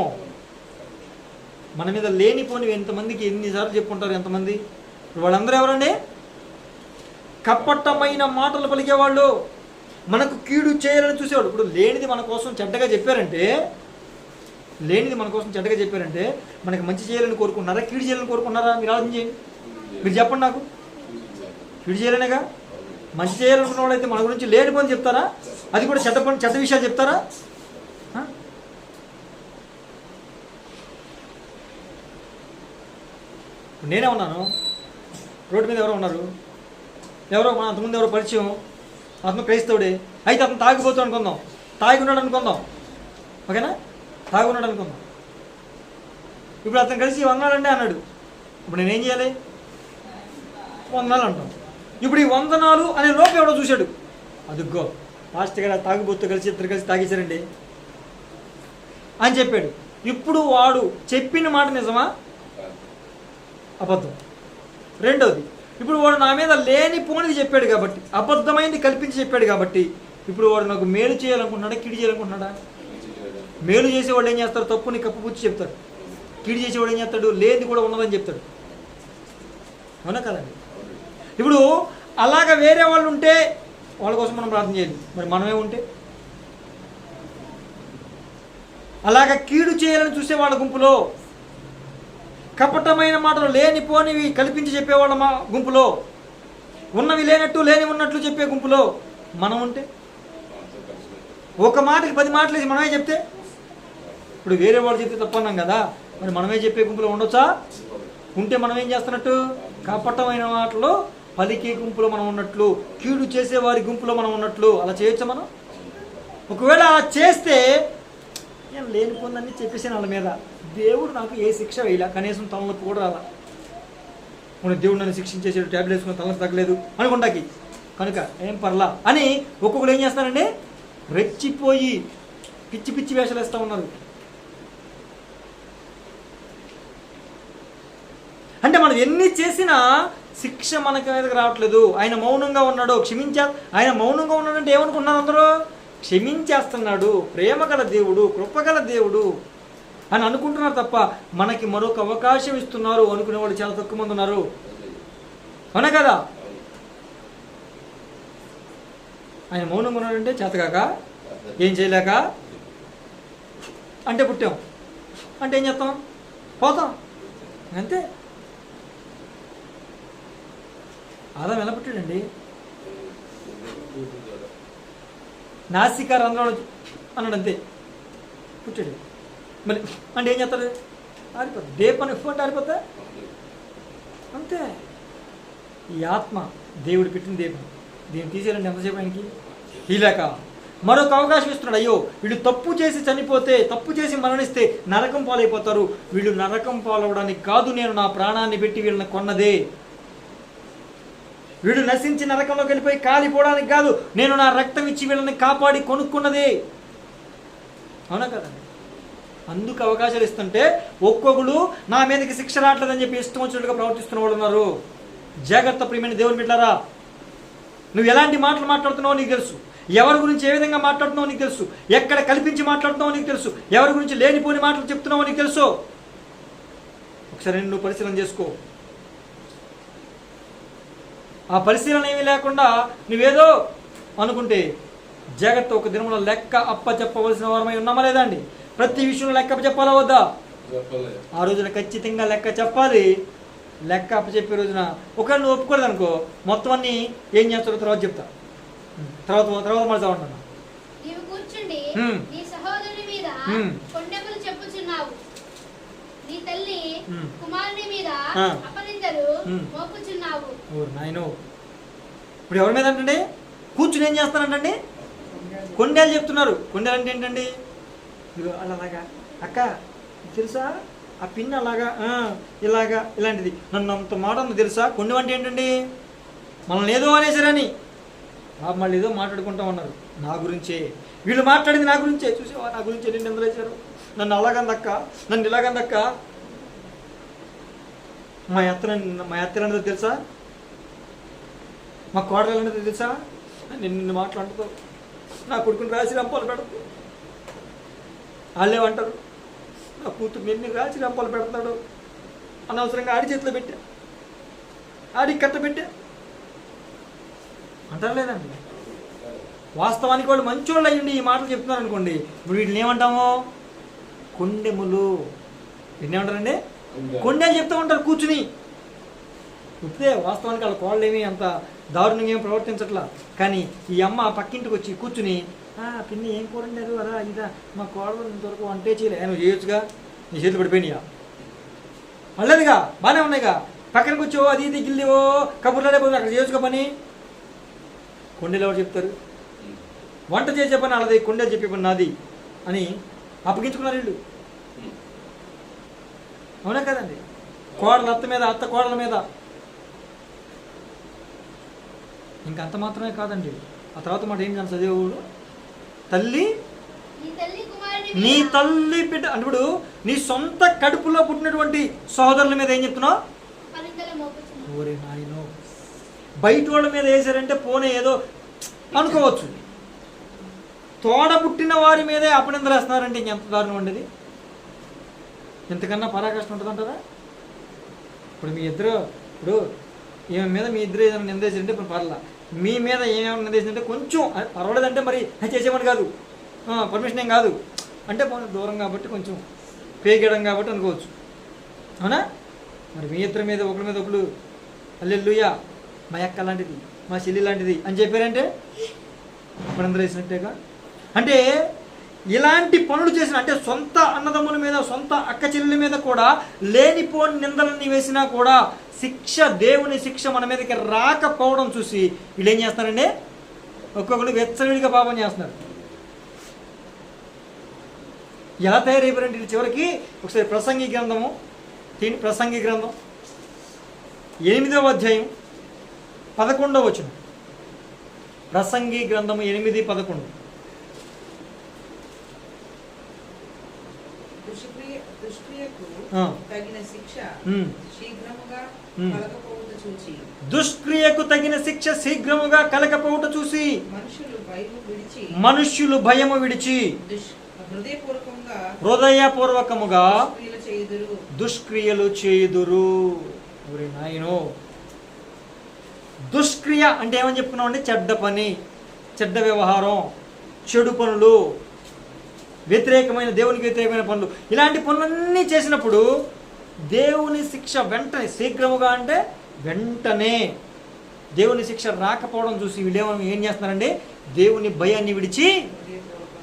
మన మీద లేనిపోనివి ఎంతమందికి ఎన్నిసార్లు చెప్పుకుంటారు ఎంతమంది? వాళ్ళందరూ ఎవరండి? కపటమైన మాటలు పలికేవాళ్ళు, మనకు కీడు చేయాలని చూసేవాళ్ళు. ఇప్పుడు లేనిది మన కోసం చెడ్డగా చెప్పారంటే మనకి మంచి చేయాలని కోరుకుంటున్నారా, కీడు చేయాలని కోరుకుంటున్నారా? మీరు ఆలోచన చేయండి. మీరు చెప్పండి నాకు. కీడు చేయాలనేగా. మంచి చేయాలనుకున్న వాళ్ళైతే మన గురించి లేనిపోని చెప్తారా? అది కూడా చెడ్డ విషయాలు చెప్తారా? నేనే ఉన్నాను, రోడ్డు మీద ఎవరో ఉన్నారు, మన అంతకుముందు ఎవరో పరిచయం, అతను క్రైస్తవుడే, అయితే అతను తాగిపోతాడు అనుకుందాం, తాగి ఉన్నాడు అనుకుందాం, ఓకేనా? తాగి ఉన్నాడు అనుకుందాం. ఇప్పుడు అతను కలిసి వందనాలండి అన్నాడు. ఇప్పుడు నేనేం చేయాలి? వందనాలు అంటాం. ఇప్పుడు ఈ వందనాలు అనే లోపు ఎవడో చూశాడు, అదుగో పాస్టర్ గారు తాగిపోతూ ఇద్దరు కలిసి తాగేశారండి అని చెప్పాడు. ఇప్పుడు వాడు చెప్పిన మాట నిజమా అబద్ధం? రెండోది, ఇప్పుడు వాడు నా మీద లేనిపోనిది చెప్పాడు కాబట్టి, అబద్ధమైంది కల్పించి చెప్పాడు కాబట్టి, ఇప్పుడు వాడు నాకు మేలు చేయాలనుకుంటున్నాడా, కిడి చేయాలనుకుంటున్నాడా? మేలు చేసేవాళ్ళు ఏం చేస్తారు? తప్పుని కప్పుపుచ్చి చెప్తారు. కిడి చేసేవాడు ఏం చేస్తాడు? లేనిది కూడా ఉన్నదని చెప్తాడు. అవునా కదండి? ఇప్పుడు అలాగ వేరే వాళ్ళు ఉంటే వాళ్ళ కోసం మనం ప్రార్థన చేయాలి. మరి మనమే ఉంటే అలాగ కీడు చేయాలని చూసే వాళ్ళ గుంపులో, కపటమైన మాటలు లేనిపోనివి కల్పించి చెప్పేవాళ్ళ మా గుంపులో, ఉన్నవి లేనట్టు లేని ఉన్నట్లు చెప్పే గుంపులో మనం ఉంటే, ఒక మాటకి 10 మాటలు వేసి మనమే చెప్తే, ఇప్పుడు వేరే వాడు చెప్తే తప్పన్నాం కదా, మరి మనమే చెప్పే గుంపులో ఉండొచ్చా? ఉంటే మనం ఏం చేస్తున్నట్టు? కపటమైన మాటలు పలికే గుంపులో మనం ఉన్నట్లు, కీడు చేసేవారి గుంపులో మనం ఉన్నట్లు. అలా చేయొచ్చా మనం? ఒకవేళ అలా చేస్తే నేను లేనిపోందని చెప్పేసాను వాళ్ళ మీద, దేవుడు నాకు ఏ శిక్ష వేయలే, కనీసం తలనొప్పి కూడా రాలా. దేవుడు నన్ను శిక్షించేసాడు, ట్యాబ్లెట్ వేసుకుని తలనొప్పి తగ్గలేదు అనుకుంటాకి, కనుక ఏం పర్లా అని ఒక్కొక్కరు ఏం చేస్తారంటే రెచ్చిపోయి పిచ్చి పిచ్చి వేషాలు వేస్తూ ఉన్నారు. అంటే మనం ఎన్ని చేసినా శిక్ష మనకి మీదకి రావట్లేదు. ఆయన మౌనంగా ఉన్నాడు, ఆయన మౌనంగా ఉన్నాడంటే ఏమనుకున్నారు అందరూ? క్షమించేస్తున్నాడు, ప్రేమ గల దేవుడు, కృపగల దేవుడు అని అనుకుంటున్నారు తప్ప మనకి మరొక అవకాశం ఇస్తున్నారు అనుకునేవాళ్ళు చాలా తక్కువ మంది ఉన్నారు. అవునా కదా? ఆయన మౌనంగా ఉన్నాడంటే చేతగాక, ఏం చేయలేక, అంటే పుట్టాం అంటే ఏం చేస్తాం? పోతాం అంతే. ఆదాం ఎలా పుట్టాడండి? నాసికా రంధ్రంలో అన్నాడు, అంతే పుట్టాడు. మరి అంటే ఏం చేస్తాడు? ఆరిపోతా, దీపం ఇవ్వంటే ఆరిపోతా అంతే. ఈ ఆత్మ దేవుడు పెట్టిన దీపం, దీన్ని తీసేయాలంటే ఎంతసేపు ఆయనకి? ఇలాక మరొక అవకాశం ఇస్తున్నాడు. అయ్యో వీళ్ళు తప్పు చేసి చనిపోతే, తప్పు చేసి మరణిస్తే నరకం పాలైపోతారు, వీళ్ళు నరకం పాలవడానికి కాదు నేను నా ప్రాణాన్ని పెట్టి వీళ్ళని కొన్నదే, వీడు నశించి నరకంలోకి వెళ్ళిపోయి కాలిపోవడానికి కాదు, నేను నా రక్తం ఇచ్చి వీళ్ళని కాపాడి కొనుక్కున్నదే. అవునా కదండి? అందుకు అవకాశాలు ఇస్తుంటే ఒక్కొక్కరు నా మీదకి శిక్ష రావట్లేదని చెప్పి ఇష్టం వచ్చినట్టుగా ప్రవర్తిస్తున్న వాళ్ళు ఉన్నారు. జాగ్రత్త ప్రియమైన దేవుని బిడ్డలారా, నువ్వు ఎలాంటి మాటలు మాట్లాడుతున్నావో నీకు తెలుసు, ఎవరి గురించి ఏ విధంగా మాట్లాడుతున్నావో నీకు తెలుసు, ఎక్కడ కల్పించి మాట్లాడుతున్నావో నీకు తెలుసు, ఎవరి గురించి లేనిపోని మాటలు చెప్తున్నావో నీకు తెలుసు. ఒకసారి నువ్వు పరిశీలన చేసుకో. ఆ పరిశీలన ఏమీ లేకుండా నువ్వేదో అనుకుంటే జాగ్రత్త, ఒక దినంలో లెక్క అప్ప చెప్పవలసిన వారమై ఉన్నామా లేదా అండి? ప్రతి విషయంలో లెక్క చెప్పాలా వద్దా? ఆ రోజున ఖచ్చితంగా లెక్క చెప్పాలి. లెక్క అప్ప చెప్పే రోజున ఒకవేళ నువ్వు ఒప్పుకోలేదు అనుకో, మొత్తం అన్ని ఏం చేస్తారో తర్వాత చెప్తా, తర్వాత మళ్ళీ ఉంటాను. నీవు కూర్చుండి నీ సహోదరుని మీద కొండెములు చెప్పుచున్నావు, నీ తల్లి కుమారుని మీద అపనిందలు మోపుచున్నావు. నాయనో, ఇప్పుడు ఎవరి మీద అంటే కూర్చుని ఏం చేస్తానంటండి? కొండేలు చెప్తున్నారు. కొండేలు అంటే ఏంటండి? అలాగా అక్క తెలుసా, ఆ పిన్ అలాగా ఇలాగా ఇలాంటిది, నన్ను అంత మాట తెలుసా. కొండ అంటే ఏంటండి? మనల్ని ఏదో అనేసారని మళ్ళీ ఏదో మాట్లాడుకుంటా ఉన్నారు నా గురించే. వీళ్ళు మాట్లాడింది నా గురించే. చూసేవా నా గురించే నిన్ను ఎందుకు వేశారు, నన్ను అలాగందక్క, నన్ను ఇలాగందక్క. మా అత్తలు అనేది తెలుసా, మా కోడలు అనేది తెలుసా, నిన్ను మాట్లాడుతూ నా కొడుకుని రాసి రంపాలు పెడతాడు. వాళ్ళేమంటారు, నా కూతురు నిన్ను రాసి రంపాలు పెడతాడు, అనవసరంగా ఆడి చేతిలో పెట్టా, ఆడికి కట్ట పెట్టా అంటారు లేదండి. వాస్తవానికి వాళ్ళు మంచోళ్ళు అయ్యండి ఈ మాటలు చెప్తున్నారు అనుకోండి, ఇప్పుడు వీటిని ఏమంటాము, కొండెములు. వీటిని ఏమంటారండి, కొండెలు చెప్తూ ఉంటారు కూర్చుని. ఇప్పుడే వాస్తవానికి వాళ్ళ కోళ్ళు ఏమీ అంత దారుణంగా ఏమి ప్రవర్తించట్లా. కానీ ఈ అమ్మ పక్కింటికి వచ్చి కూర్చుని, పిన్ని ఏం కూరండారు అదా ఇదా, మా కోడలు ఇంతవరకు వంటే చేయలే, నువ్వు చేయొచ్చుగా, నీ చేతులు పడిపోయినాయా, వాళ్ళేదిగా బాగానే ఉన్నాయిగా, పక్కనకి వచ్చో అది ఇది గిల్లివో కబుర్లాడే పోయి అక్కడ చేయొచ్చుగా పని. కొండలు ఎవరు చెప్తారు, వంట చేసే పని వాళ్ళది, కొండలు చెప్పే పని నాది అని అప్పగించుకున్నారు వీళ్ళు. అవునా కదండి, కోడలు అత్త మీద, అత్త కోడల మీద. ఇంకంత మాత్రమే కాదండి, ఆ తర్వాత మాట ఏం చేయాలి చదివేవాడు, తల్లి నీ తల్లి బిడ్డ అంటే ఇప్పుడు నీ సొంత కడుపులో పుట్టినటువంటి సహోదరుల మీద ఏం చెప్తున్నావు, ఓరే నాయనో. బయట వాళ్ళ మీద వేసారంటే పోనే ఏదో అనుకోవచ్చు, తోడ పుట్టిన వారి మీదే అపనిందలు వేస్తున్నారంటే ఇంకెంత దారుణం ఉండేది, ఎంతకన్నా పరాకష్టం ఉంటుందంటారా. ఇప్పుడు మీ ఇద్దరు, ఇప్పుడు ఈమె మీద మీ ఇద్దరు ఏదైనా నిందేసారంటే ఇప్పుడు పర్లా, మీ మీద ఏమేమైనా నిందేసిందంటే కొంచెం పర్వాలేదంటే మరి చేసేమని కాదు, పర్మిషన్ ఏం కాదు అంటే దూరం కాబట్టి కొంచెం పేగడం కాబట్టి అనుకోవచ్చు, అవునా. మరి మీ ఇద్దరి మీద ఒకరి మీద ఒకరు అల్లెల్లుయ్యా మా అక్క లాంటిది, మా చెల్లి లాంటిది అని చెప్పారంటే అప్పుడందరూ వేసినట్టేగా. అంటే ఇలాంటి పనులు చేసిన, అంటే సొంత అన్నదమ్ముల మీద, సొంత అక్క చెల్లెల మీద కూడా లేనిపోని నిందలన్నీ వేసినా కూడా శిక్ష, దేవుని శిక్ష మన మీదకి రాకపోవడం చూసి వీళ్ళు ఏం చేస్తారండి, ఒక్కొక్కరు వెచ్చవిడిగా పాపం చేస్తున్నారు. ఎలా తయారైపోయారంటే వీళ్ళు చివరికి ఒకసారి ప్రసంగి గ్రంథము, ప్రసంగి గ్రంథం 8వ అధ్యాయం 11వ వచనం. ప్రసంగి గ్రంథము 8:11. దుష్క్రియకు తగిన శిక్ష శీఘ్రముగా కలగపోవుట చూసి మనుష్యులు భయము విడిచి హృదయపూర్వకముగా దుష్క్రియలు చేయుదురు. నాయనో, దుష్క్రియ అంటే ఏమని చెప్పుకున్నాం అంటే చెడ్డ పని, చెడ్డ వ్యవహారం, చెడు పనులు, వ్యతిరేకమైన, దేవునికి వ్యతిరేకమైన పనులు, ఇలాంటి పనులన్నీ చేసినప్పుడు దేవుని శిక్ష వెంటనే, శీఘ్రముగా అంటే వెంటనే దేవుని శిక్ష రాకపోవడం చూసి వీళ్ళు ఏం చేస్తున్నారండి, దేవుని భయాన్ని విడిచి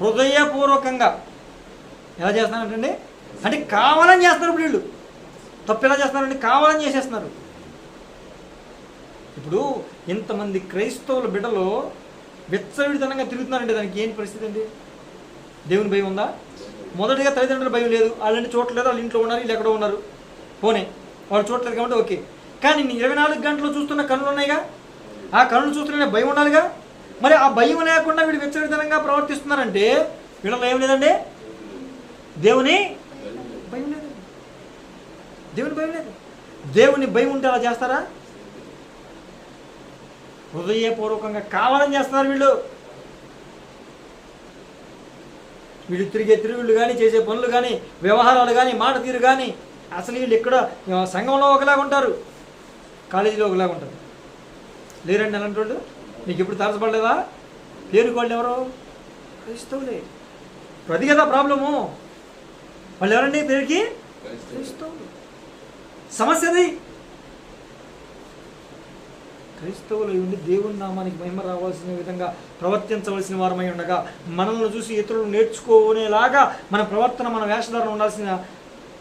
హృదయపూర్వకంగా ఎలా చేస్తున్నారంటే, అంటే కావాలని చేస్తున్నారు. ఇప్పుడు వీళ్ళు తప్పు ఎలా చేస్తున్నారంటే కావాలని చేసేస్తున్నారు. ఇప్పుడు ఇంతమంది క్రైస్తవుల బిడ్డలో విచ్చలవిడితనంగా తిరుగుతున్నారంటే దానికి ఏంటి పరిస్థితి అండి, దేవుని భయం ఉందా? మొదటిగా తల్లిదండ్రుల భయం లేదు, వాళ్ళంటే చూడలేదు, వాళ్ళు ఇంట్లో ఉన్నారు, వీళ్ళు ఎక్కడో ఉన్నారు, పోనీ వాళ్ళు చూడలేదు కాబట్టి ఓకే. కానీ 24 గంటలు చూస్తున్న కన్నులు ఉన్నాయిగా, ఆ కన్నులు చూస్తున్న భయం ఉండాలిగా. మరి ఆ భయం లేకుండా వీడు విచ్చలవిడితనంగా ప్రవర్తిస్తున్నారంటే వీళ్ళలో ఏం లేదండి, దేవుని భయం లేదు, దేవుని భయం లేదు. దేవుని భయం ఉంటే అలా చేస్తారా? హృదయపూర్వకంగా కావాలని చేస్తున్నారు వీళ్ళు. వీళ్ళు తిరిగే తిరుగుళ్ళు కానీ, చేసే పనులు కానీ, వ్యవహారాలు కానీ, మాట తీరు కానీ, అసలు వీళ్ళు ఇక్కడ సంఘంలో ఒకలాగా ఉంటారు, కాలేజీలో ఒకలాగా ఉంటారు. లేరండి అలాంటి వాళ్ళు మీకు ఎప్పుడు తరచబడలేదా? పేరుకు వాళ్ళు ఎవరు? క్రైస్తవులే. అది కదా ప్రాబ్లము. వాళ్ళు ఎవరండి పేరుకి? క్రైస్తవులు. సమస్యది క్రైస్తవులు ఉండి దేవుని నామానికి మహిమ రావాల్సిన విధంగా ప్రవర్తించవలసిన వారమై ఉండగా మనల్ని చూసి ఇతరులు నేర్చుకునేలాగా మన ప్రవర్తన, మన వేషధారణ ఉండాల్సిన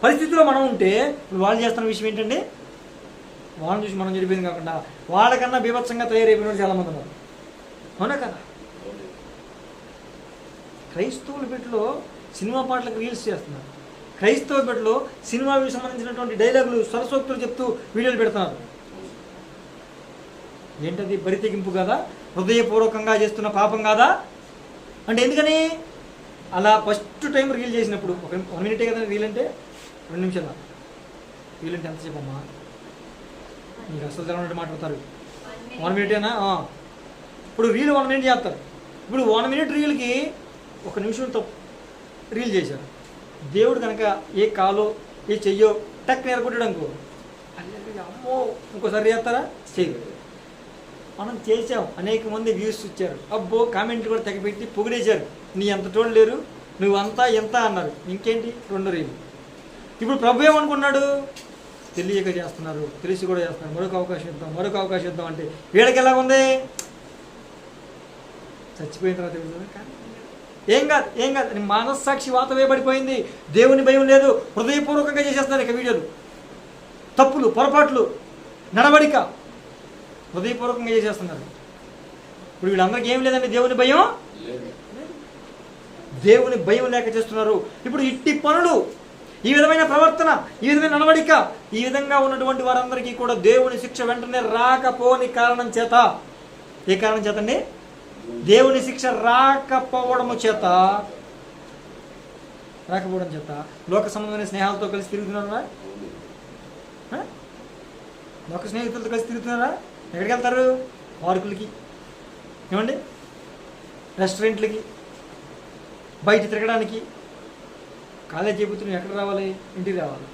పరిస్థితిలో మనం ఉంటే ఇప్పుడు వాళ్ళు చేస్తున్న విషయం ఏంటండి, వాళ్ళని చూసి మనం చెడిపోయింది కాకుండా వాళ్ళకన్నా బీభత్సంగా తయారైపోయిన వాళ్ళు చాలామంది ఉన్నారు, అవునా కదా. క్రైస్తవుల బిడ్డలో సినిమా పాటలకు రీల్స్ చేస్తున్నారు, క్రైస్తవ బిడ్డలో సినిమాకి సంబంధించినటువంటి డైలాగులు, సరస్వక్తులు చెప్తూ వీడియోలు పెడుతున్నారు. ఏంటది? బరితెగింపు కదా, హృదయపూర్వకంగా చేస్తున్న పాపం కాదా అంటే ఎందుకని అలా ఫస్ట్ టైం రీల్ చేసినప్పుడు 1 మినిటే కదా రీల్ అంటే, 2 నిమిషాలు రీల్ అంటే ఎంతసేపు అమ్మా, మీకు అసలు తెలవనట్టు మాట్లాడతారు. 1 minute ఇప్పుడు రీల్ 1 minute చేస్తారు. ఇప్పుడు 1 minute రీల్కి 1 నిమిషంతో రీల్ చేశారు. దేవుడు కనుక ఏ కాలో ఏ చెయ్యో టక్ నేర్కొట్టాడు అనుకో, అమ్మో ఇంకోసారి చేస్తారా? చేయరు. మనం చేసాం, అనేక మంది వ్యూస్ ఇచ్చారు, అబ్బో కామెంట్లు కూడా తెగపెట్టి పొగిడేశారు, నీ ఎంత టోళ్ళు లేరు, నువ్వు అంతా ఎంత అన్నారు. ఇంకేంటి 2 రీలు. ఇప్పుడు ప్రభు ఏమనుకున్నాడు? తెలియక చేస్తున్నారు, తెలిసి కూడా చేస్తున్నారు, మరొక అవకాశం ఇద్దాం అంటే వీళ్ళకి ఎలా ఉంది? చచ్చిపోయిన తర్వాత ఏం కాదు అని మనస్సాక్షి వాత వేయబడిపోయింది. దేవుని భయం లేదు, హృదయపూర్వకంగా చేసేస్తున్నారు ఇక వీడియోలు. తప్పులు, పొరపాట్లు, నడవడిక హృదయపూర్వకంగా చేసేస్తున్నారు. ఇప్పుడు వీళ్ళందరికీ ఏం లేదండి, దేవుని భయం లేక చేస్తున్నారు. ఇప్పుడు ఇట్టి పనులు, ఈ విధమైన ప్రవర్తన, ఈ విధమైన నడవడిక, ఈ విధంగా ఉన్నటువంటి వారందరికీ కూడా దేవుని శిక్ష వెంటనే రాకపోని కారణం చేత, ఏ కారణం చేత అండి? దేవుని శిక్ష రాకపోవడం చేత లోక సంబంధమైన స్నేహాలతో కలిసి తిరుగుతున్నారా? లోక స్నేహితులతో కలిసి తిరుగుతున్నారా? ఎక్కడికి వెళ్తారు? పార్కులకి, ఏమండి, రెస్టారెంట్లకి, బయట తిరగడానికి. కాలేజ్ చెబుతున్నాం, ఎక్కడ రావాలి? ఇంటికి రావాలి.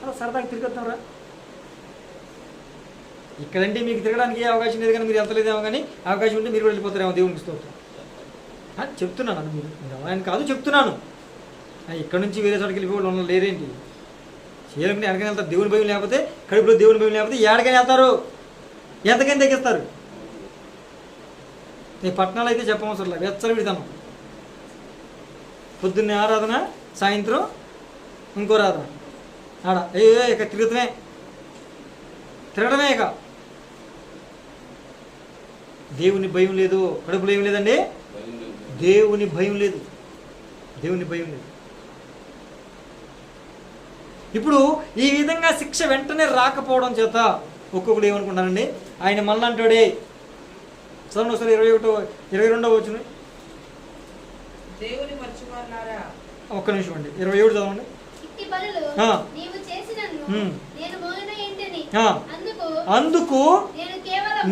అలా సరదాగా తిరిగొద్దాంరా. ఇక్కడంటే మీకు తిరగడానికి ఏ అవకాశం లేదు, కానీ మీరు వెళ్తలేదేమో, కానీ అవకాశం ఉంటే మీరు వెళ్ళిపోతారేమో. దేవునికి స్తోత్రం. చెప్తున్నాను, మీరు ఆయన కాదు చెప్తున్నాను. ఇక్కడ నుంచి వేరే చోటుకి వెళ్ళిపోయి లేరేంటి? చేయాలని ఎక్కడికైనా వెళ్తారు. దేవుని భయం లేకపోతే, కడుపులో దేవుని భయం లేకపోతే ఎక్కడికైనా వెళ్తారు, ఎంతకైనా తగ్గిస్తారు. ఈ పట్టణాలు అయితే చెప్పవసరం లేదు, వెచ్చలు విడతాను. పొద్దున్నే ఆరాధన, సాయంత్రం ఇంకో రాధన. ఆడ ఇక తిరగడమే ఇక. దేవుని భయం లేదు, కడుపులో ఏం లేదండి, దేవుని భయం లేదు. ఇప్పుడు ఈ విధంగా శిక్ష వెంటనే రాకపోవడం చేత ఒక్కొక్కడు ఏమనుకుంటానండి, ఆయన మళ్ళీ అంటాడే. చదవండి ఒకసారి 22వ వచనం. ఒక్క నిమిషం అండి, 27 చదవండి. అందుకు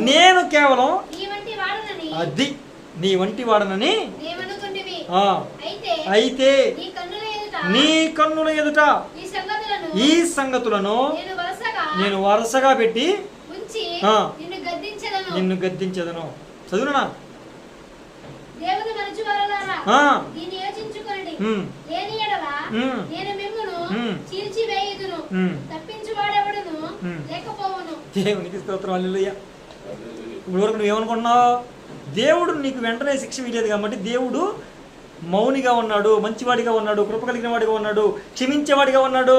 నేను కేవలం అది నీ వంటి వాడనని అయితే నీ కన్నుల ఎదుట ఈ సంగతులను నేను వరుసగా పెట్టి నిన్ను గద్దించదను. చదువునా? దేవునికి స్తోత్రం, హల్లెలూయా. ఇప్పుడు వరకు నువ్వేమనుకుంటున్నావు? దేవుడు నీకు వెంటనే శిక్ష వేయలేదు కాబట్టి దేవుడు మౌనిగా ఉన్నాడు, మంచివాడిగా ఉన్నాడు, కృప కలిగిన వాడిగా ఉన్నాడు, క్షమించేవాడిగా ఉన్నాడు,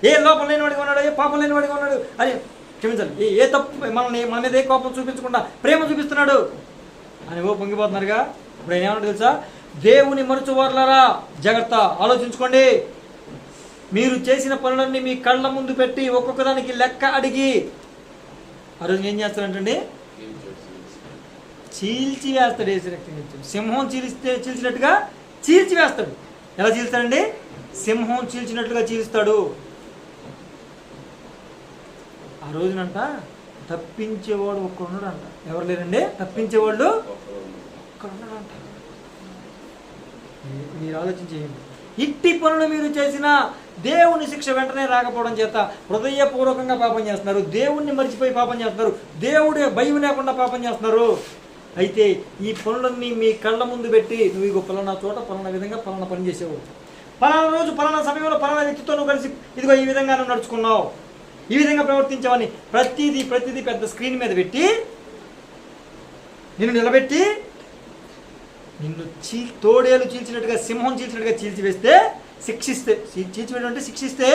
ఏ లోపం లేని వాడిగా ఉన్నాడు, ఏ పాపం లేని వాడిగా ఉన్నాడు. అని క్షమించాలి, ఏ తప్పు మన మీద ఏ కోపం చూపించకుండా ప్రేమ చూపిస్తున్నాడు అని పొంగిపోతున్నారుగా. ఇప్పుడు ఆయన ఏమన్నా తెలుసా? దేవుని మరచువారులారా జాగ్రత్త, ఆలోచించుకోండి. మీరు చేసిన పనులన్నీ మీ కళ్ళ ముందు పెట్టి ఒక్కొక్కదానికి లెక్క అడిగి ఆ రోజు ఏం చేస్తాడంటే చీల్చి వేస్తాడు. వేసి రక్తం సింహం చీల్చినట్టుగా చీల్చి వేస్తాడు. ఎలా చీల్స్తాడండి? సింహం చీల్చినట్లుగా చీల్స్తాడు. ఆ రోజునంట తప్పించేవాడు ఒక్కడున్నాడు అంట. ఎవరు లేరండి? తప్పించేవాళ్ళు ఒక్కడున్నాడు అంట. మీరు ఆలోచించేయండి. ఇట్టి పనులు మీరు చేసిన దేవుని శిక్ష వెంటనే రాకపోవడం చేత హృదయపూర్వకంగా పాపం చేస్తున్నారు, దేవుణ్ణి మర్చిపోయి పాపం చేస్తున్నారు, దేవుడి భయం లేకుండా పాపం చేస్తున్నారు. అయితే ఈ పనులన్నీ మీ కళ్ళ ముందు పెట్టి నువ్వు ఇగో పలానా చోట పలానా విధంగా పలానా పని చేసావు, పలానా రోజు పలానా సమయంలో పలానా వ్యక్తితో నువ్వు కలిసి ఇదిగో ఈ విధంగా నువ్వు నడుచుకున్నావు, ఈ విధంగా ప్రవర్తించావని ప్రతిదీ పెద్ద స్క్రీన్ మీద పెట్టి నిన్ను నిలబెట్టి నిన్ను తోడేలు చీల్చినట్టుగా, సింహం చీల్చినట్టుగా చీల్చివేస్తే, శిక్షిస్తే, చీల్చివేయడం అంటే శిక్షిస్తే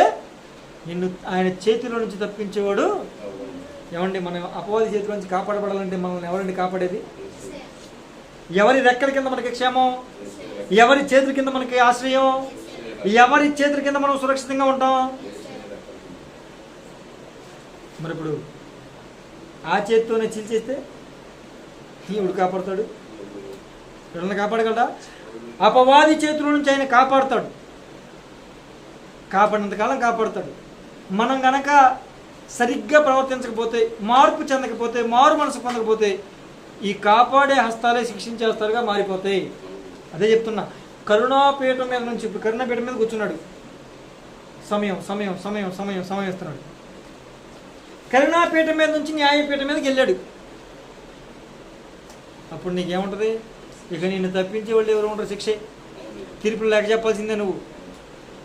నిన్ను ఆయన చేతిలో నుంచి తప్పించేవాడు. ఏమండి, మనం అపవాది చేతిలో నుంచి కాపాడబడాలంటే మనల్ని ఎవరండి కాపాడేది? ఎవరి రెక్కల కింద మనకి క్షేమం? ఎవరి చేతుల కింద మనకి ఆశ్రయం? ఎవరి చేతుల కింద మనం సురక్షితంగా ఉంటాం? మరి ఇప్పుడు ఆ చేతితోనే చీల్చేస్తే ఎవడు కాపాడుతాడు? ఎవరిని కాపాడగలడా? అపవాది చేతుల నుంచి ఆయన కాపాడుతాడు, కాపాడినంతకాలం కాపాడుతాడు. మనం గనక సరిగ్గా ప్రవర్తించకపోతే, మార్పు చెందకపోతే, మారు మనసు పొందకపోతే ఈ కాపాడే హస్తాలే శిక్షించే హస్తాలుగా మారిపోతాయి. అదే చెప్తున్నా. కరుణాపీఠం మీద నుంచి, ఇప్పుడు కరుణాపీఠం మీద కూర్చున్నాడు, సమయం సమయం సమయం సమయం సమయం ఇస్తున్నాడు. కరుణాపీఠం మీద నుంచి న్యాయపీఠం మీదకి వెళ్ళాడు. అప్పుడు నీకేముంటుంది? ఇక నిన్ను తప్పించే వాళ్ళు ఎవరు ఉంటారు? శిక్షే, తీర్పులు లేక చెప్పాల్సిందే నువ్వు.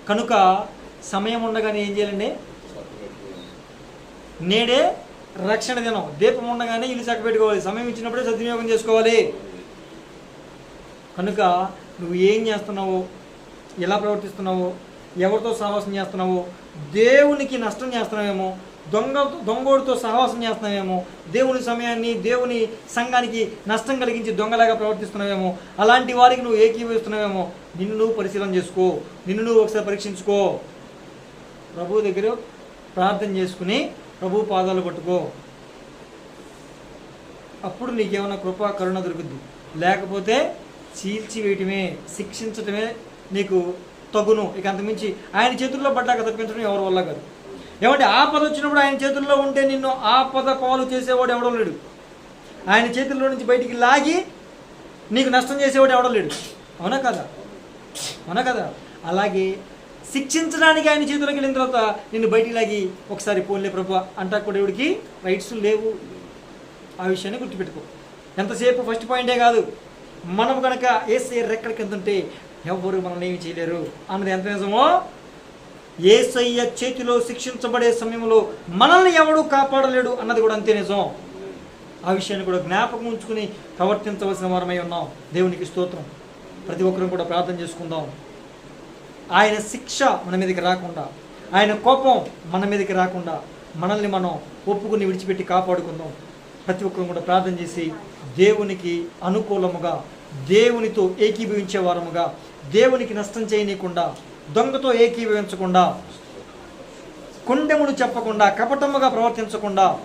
కనుక సమయం ఉండగానే ఏం చేయాలండి? నేడే రక్షణ దినం. దీపం ఉండగానే ఇల్లు చక్కబెట్టుకోవాలి. సమయం ఇచ్చినప్పుడే సద్వినియోగం చేసుకోవాలి. కనుక నువ్వు ఏం చేస్తున్నావో, ఎలా ప్రవర్తిస్తున్నావో, ఎవరితో సహవాసం చేస్తున్నావో, దేవునికి నష్టం చేస్తున్నావేమో, దొంగోడితో సహవాసం చేస్తున్నావేమో, దేవుని సమయాన్ని, దేవుని సంఘానికి నష్టం కలిగించి దొంగలాగా ప్రవర్తిస్తున్నావేమో, అలాంటి వారికి నువ్వు ఏకీభవిస్తున్నావేమో, నిన్ను నువ్వు పరిశీలన చేసుకో, నిన్ను నువ్వు ఒకసారి పరీక్షించుకో. ప్రభువు దగ్గర ప్రార్థన చేసుకుని ప్రభు పాదాలు పట్టుకో. అప్పుడు నీకేమైనా కృపా కరుణ దొరుకుద్ది. లేకపోతే చీల్చివేయటమే, శిక్షించటమే నీకు తగును. ఇక అంతమించి ఆయన చేతుల్లో పడ్డాక తప్పించడం ఎవరి వల్ల కాదు. ఏమంటే ఆపద వచ్చినప్పుడు ఆయన చేతుల్లో ఉంటే నిన్ను ఆపద పాలు చేసేవాడు ఎవడో లేడు. ఆయన చేతుల్లో నుంచి బయటికి లాగి నీకు నష్టం చేసేవాడు ఎవడో లేడు. అవునా కదా? అవునా కదా? అలాగే శిక్షించడానికి ఆయన చేతుల్లోకి వెళ్ళిన తర్వాత నిన్ను బయటికి లాగి ఒకసారి పోన్లే ప్రభు అంటా కూడా ఎవడికి రైట్స్ లేవు. ఆ విషయాన్ని గుర్తుపెట్టుకో. ఎంతసేపు ఫస్ట్ పాయింటే కాదు, మనం కనుక ఏసే రెక్కల కింద ఉంటే ఎవరు మనల్ని ఏమి చేయలేరు అన్నది ఎంత నిజమో, యేసయ్య చేతిలో శిక్షించబడే సమయంలో మనల్ని ఎవడు కాపాడలేడు అన్నది కూడా అంతే నిజం. ఆ విషయాన్ని కూడా జ్ఞాపకం ఉంచుకుని ప్రవర్తించవలసిన వారమై ఉన్నాం. దేవునికి స్తోత్రం. ప్రతి ఒక్కరం కూడా ప్రార్థన చేసుకుందాం. ఆయన శిక్ష మన మీదకి రాకుండా, ఆయన కోపం మన మీదకి రాకుండా మనల్ని మనం ఒప్పుకుని విడిచిపెట్టి కాపాడుకుందాం. ప్రతి ఒక్కరు కూడా ప్రార్థన చేసి దేవునికి అనుకూలముగా, దేవునితో ఏకీభవించే వారముగా, దేవునికి నష్టం చేయనీయకుండా, దొంగతో ఏకీభవించకుండా, కొండెముడు చెప్పకుండా, కపటముగా ప్రవర్తించకుండా,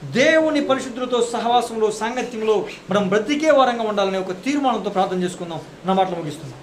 దేవుని పరిశుద్ధులతో సహవాసంలో, సాంగత్యంలో మనం బ్రతికే వారంగా ఉండాలనే ఒక తీర్మానంతో ప్రార్థన చేసుకుందాం. నా మాటలు ముగిస్తున్నాం.